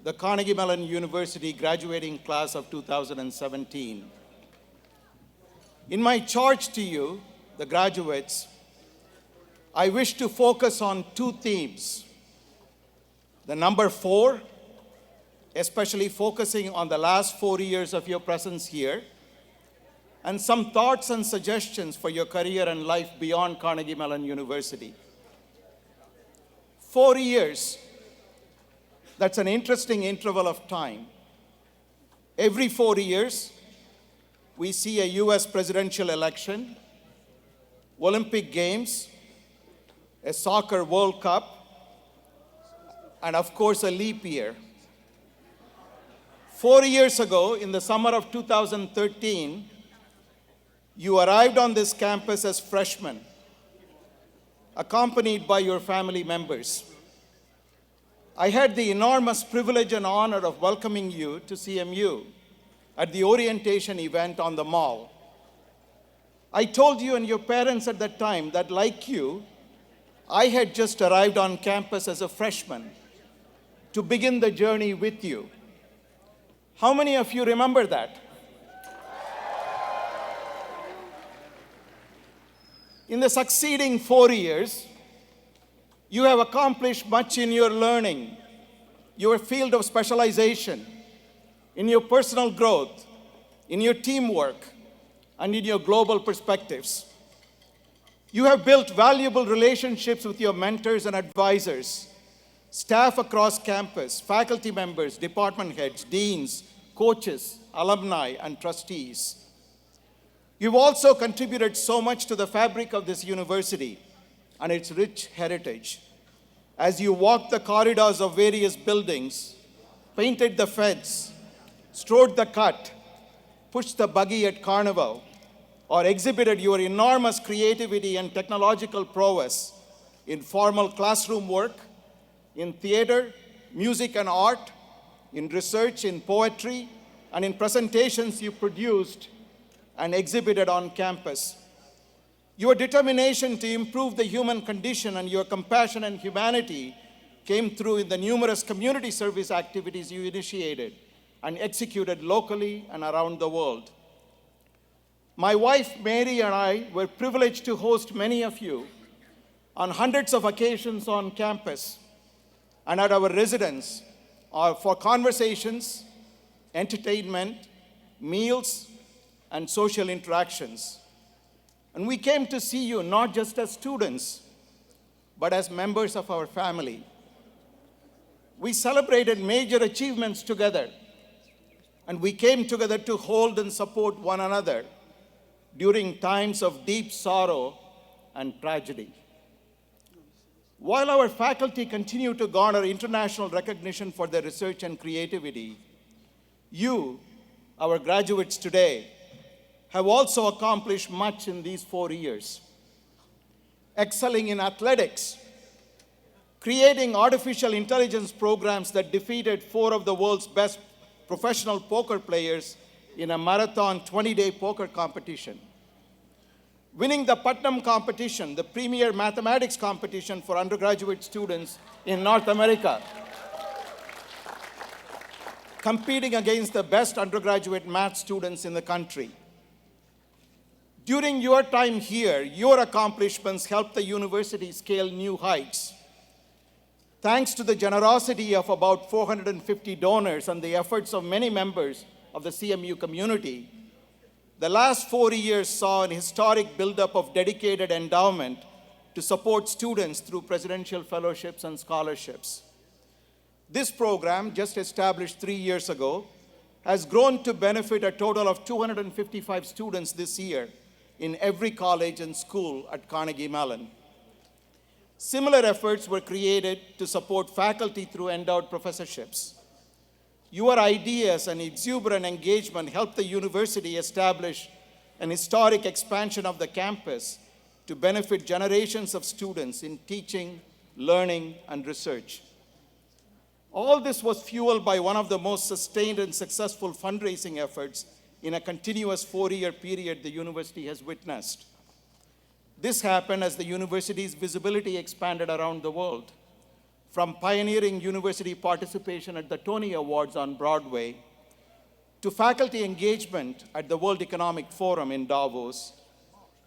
the Carnegie Mellon University graduating class of 2017. In my charge to you, the graduates, I wish to focus on two themes. The number 4, especially focusing on the last 4 years of your presence here, and some thoughts and suggestions for your career and life beyond Carnegie Mellon University. 4 years, that's an interesting interval of time. Every 4 years, we see a US presidential election, Olympic Games, a soccer World Cup, and of course a leap year. 4 years ago, in the summer of 2013, you arrived on this campus as freshmen, accompanied by your family members. I had the enormous privilege and honor of welcoming you to CMU at the orientation event on the Mall. I told you and your parents at that time that, like you, I had just arrived on campus as a freshman to begin the journey with you. How many of you remember that? In the succeeding 4 years, you have accomplished much in your learning, your field of specialization, in your personal growth, in your teamwork, and in your global perspectives. You have built valuable relationships with your mentors and advisors, staff across campus, faculty members, department heads, deans, coaches, alumni, and trustees. You've also contributed so much to the fabric of this university and its rich heritage. As you walked the corridors of various buildings, painted the fence, strode the cut, pushed the buggy at Carnival, or exhibited your enormous creativity and technological prowess in formal classroom work, in theater, music and art, in research, in poetry, and in presentations you produced and exhibited on campus. Your determination to improve the human condition and your compassion and humanity came through in the numerous community service activities you initiated and executed locally and around the world. My wife, Mary, and I were privileged to host many of you on hundreds of occasions on campus and at our residence for conversations, entertainment, meals, and social interactions. And we came to see you not just as students, but as members of our family. We celebrated major achievements together, and we came together to hold and support one another during times of deep sorrow and tragedy. While our faculty continue to garner international recognition for their research and creativity, you, our graduates today, have also accomplished much in these 4 years. Excelling in athletics, creating artificial intelligence programs that defeated 4 of the world's best professional poker players in a marathon 20-day poker competition. Winning the Putnam competition, the premier mathematics competition for undergraduate students in North America. Competing against the best undergraduate math students in the country. During your time here, your accomplishments helped the university scale new heights. Thanks to the generosity of about 450 donors and the efforts of many members of the CMU community, the last 4 years saw an historic buildup of dedicated endowment to support students through presidential fellowships and scholarships. This program, just established 3 years ago, has grown to benefit a total of 255 students this year in every college and school at Carnegie Mellon. Similar efforts were created to support faculty through endowed professorships. Your ideas and exuberant engagement helped the university establish an historic expansion of the campus to benefit generations of students in teaching, learning, and research. All this was fueled by one of the most sustained and successful fundraising efforts in a continuous 4-year period the university has witnessed. This happened as the university's visibility expanded around the world. From pioneering university participation at the Tony Awards on Broadway, to faculty engagement at the World Economic Forum in Davos,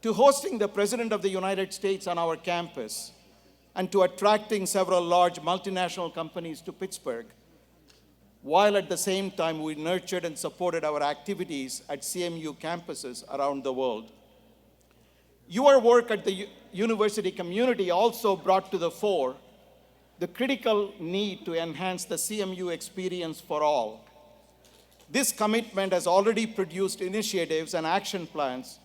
to hosting the President of the United States on our campus, and to attracting several large multinational companies to Pittsburgh, while at the same time we nurtured and supported our activities at CMU campuses around the world. Your work at the university community also brought to the fore the critical need to enhance the CMU experience for all. This commitment has already produced initiatives and action plans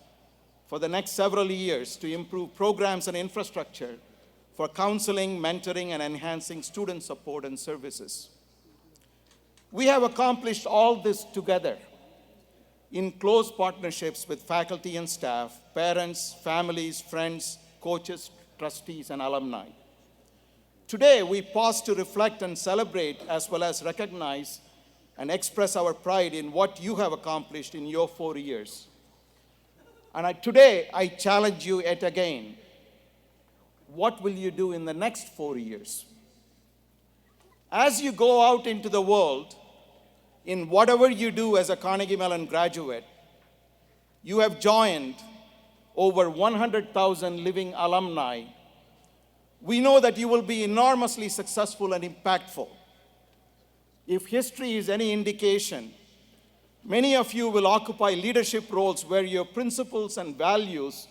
for the next several years to improve programs and infrastructure for counseling, mentoring, and enhancing student support and services. We have accomplished all this together in close partnerships with faculty and staff, parents, families, friends, coaches, trustees, and alumni. Today, we pause to reflect and celebrate, as well as recognize and express our pride in what you have accomplished in your 4 years. And today, I challenge you yet again. What will you do in the next 4 years? As you go out into the world, in whatever you do as a Carnegie Mellon graduate, you have joined over 100,000 living alumni. We know that you will be enormously successful and impactful. If history is any indication, many of you will occupy leadership roles where your principles and values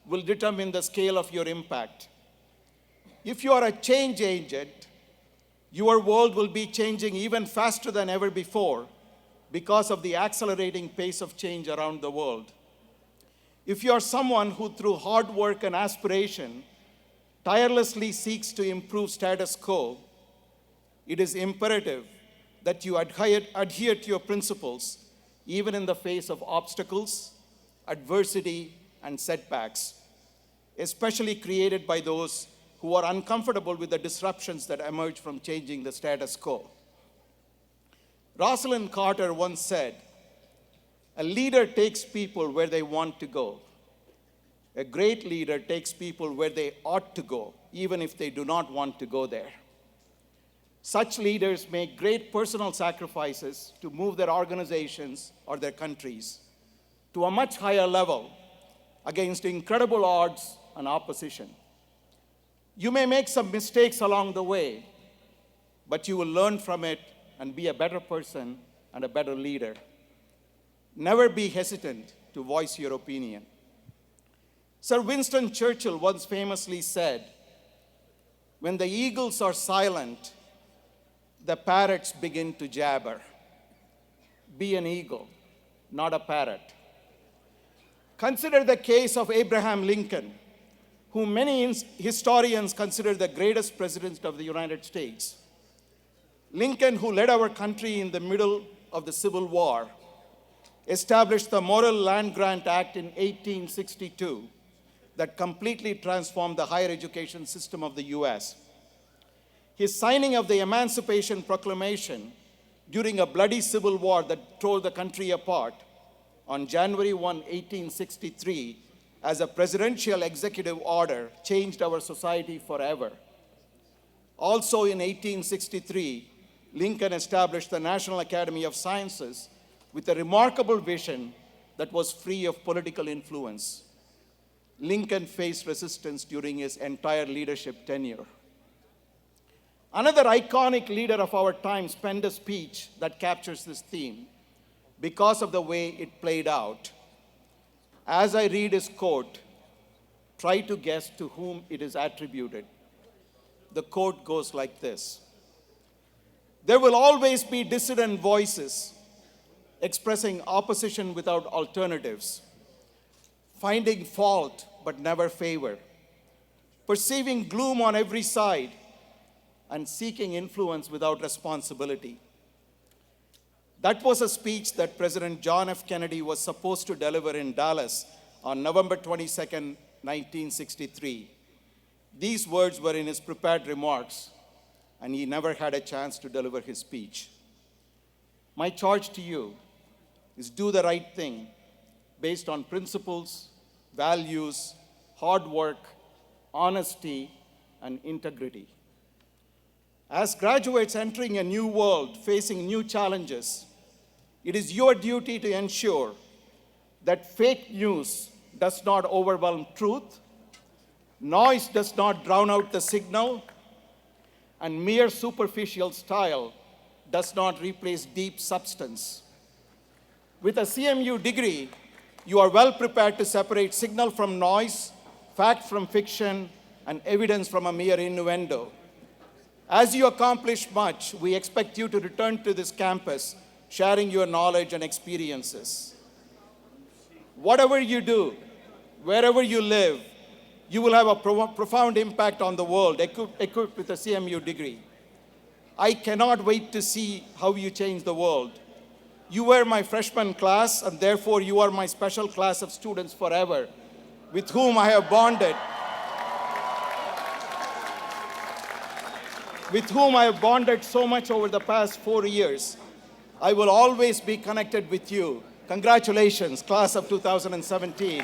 will determine the scale of your impact. If you are a change agent, your world will be changing even faster than ever before because of the accelerating pace of change around the world. If you are someone who, through hard work and aspiration, tirelessly seeks to improve status quo, it is imperative that you adhere to your principles even in the face of obstacles, adversity, and setbacks, especially created by those who are uncomfortable with the disruptions that emerge from changing the status quo. Rosalind Carter once said, "A leader takes people where they want to go. A great leader takes people where they ought to go, even if they do not want to go there." Such leaders make great personal sacrifices to move their organizations or their countries to a much higher level against incredible odds and opposition. You may make some mistakes along the way, but you will learn from it and be a better person and a better leader. Never be hesitant to voice your opinion. Sir Winston Churchill once famously said, "When the eagles are silent, the parrots begin to jabber." Be an eagle, not a parrot. Consider the case of Abraham Lincoln, whom many historians consider the greatest president of the United States. Lincoln, who led our country in the middle of the Civil War, established the Morrill Land Grant Act in 1862 that completely transformed the higher education system of the US. His signing of the Emancipation Proclamation during a bloody civil war that tore the country apart on January 1, 1863, as a presidential executive order changed our society forever. Also in 1863, Lincoln established the National Academy of Sciences with a remarkable vision that was free of political influence. Lincoln faced resistance during his entire leadership tenure. Another iconic leader of our time penned a speech that captures this theme because of the way it played out. As I read his quote, try to guess to whom it is attributed. The quote goes like this: "There will always be dissident voices expressing opposition without alternatives, finding fault but never favor, perceiving gloom on every side, and seeking influence without responsibility." That was a speech that President John F. Kennedy was supposed to deliver in Dallas on November 22, 1963. These words were in his prepared remarks, and he never had a chance to deliver his speech. My charge to you is do the right thing based on principles, values, hard work, honesty, and integrity. As graduates entering a new world, facing new challenges, it is your duty to ensure that fake news does not overwhelm truth, noise does not drown out the signal, and mere superficial style does not replace deep substance. With a CMU degree, you are well prepared to separate signal from noise, fact from fiction, and evidence from a mere innuendo. As you accomplish much, we expect you to return to this campus, sharing your knowledge and experiences. Whatever you do, wherever you live, you will have a profound impact on the world, equipped with a CMU degree. I cannot wait to see how you change the world. You were my freshman class, and therefore you are my special class of students forever, with whom I have bonded. With whom I have bonded so much over the past 4 years. I will always be connected with you. Congratulations, class of 2017.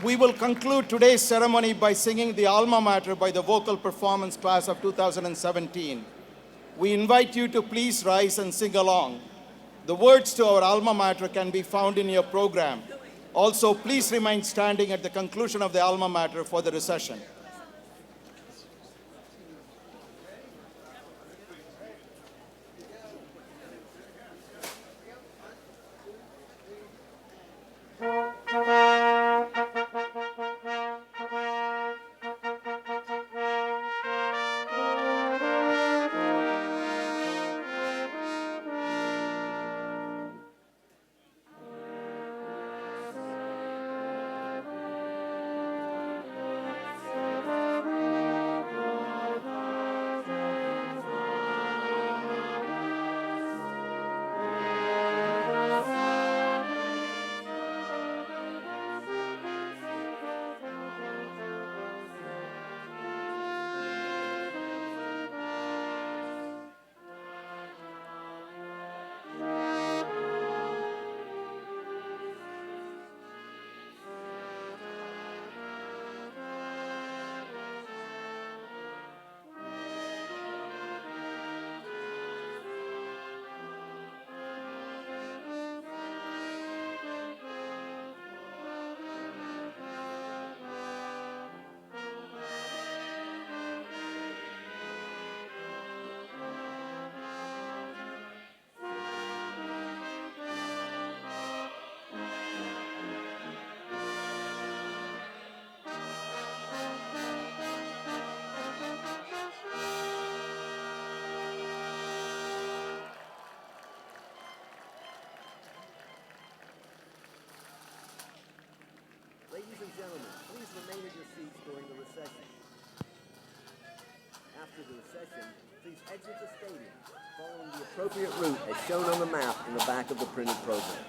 We will conclude today's ceremony by singing the alma mater by the vocal performance class of 2017. We invite you to please rise and sing along. The words to our alma mater can be found in your program. Also, please remain standing at the conclusion of the alma mater for the recession. Ladies and gentlemen, please remain in your seats during the recession. After the recession, please exit the stadium, following the appropriate route as shown on the map in the back of the printed program.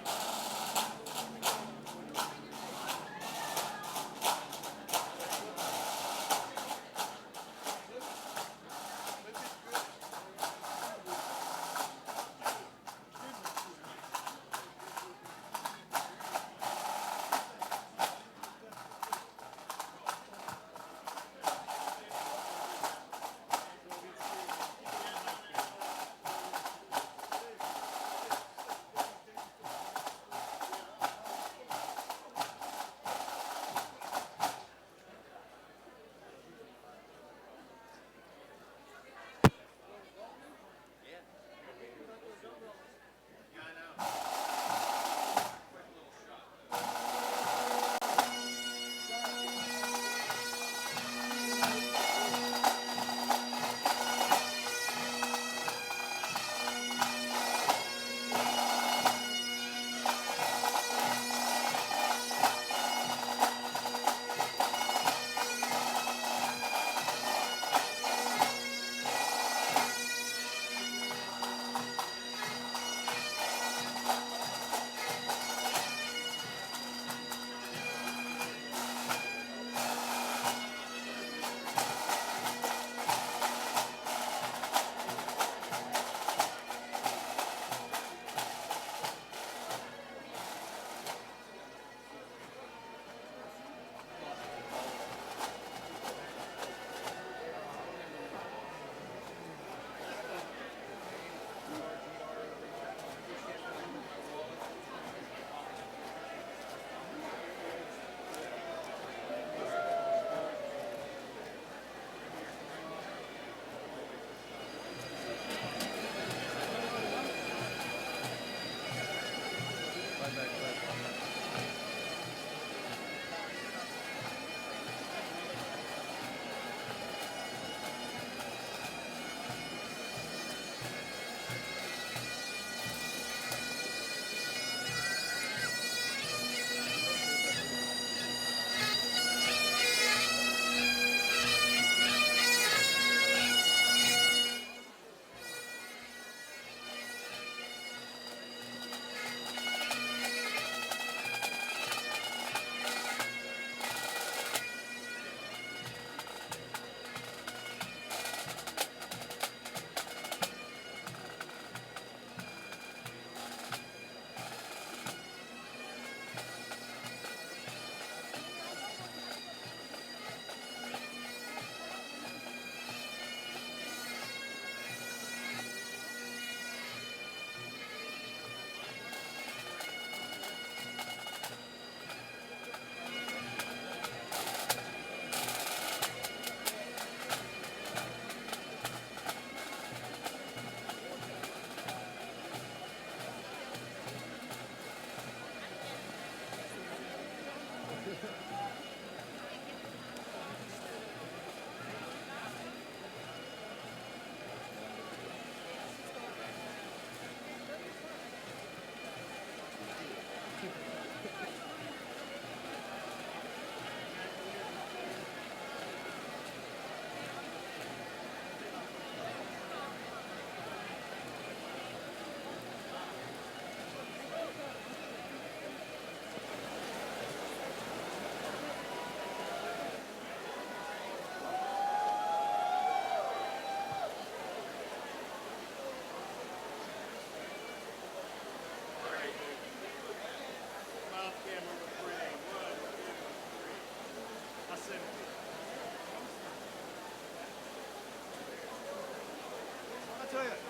to you.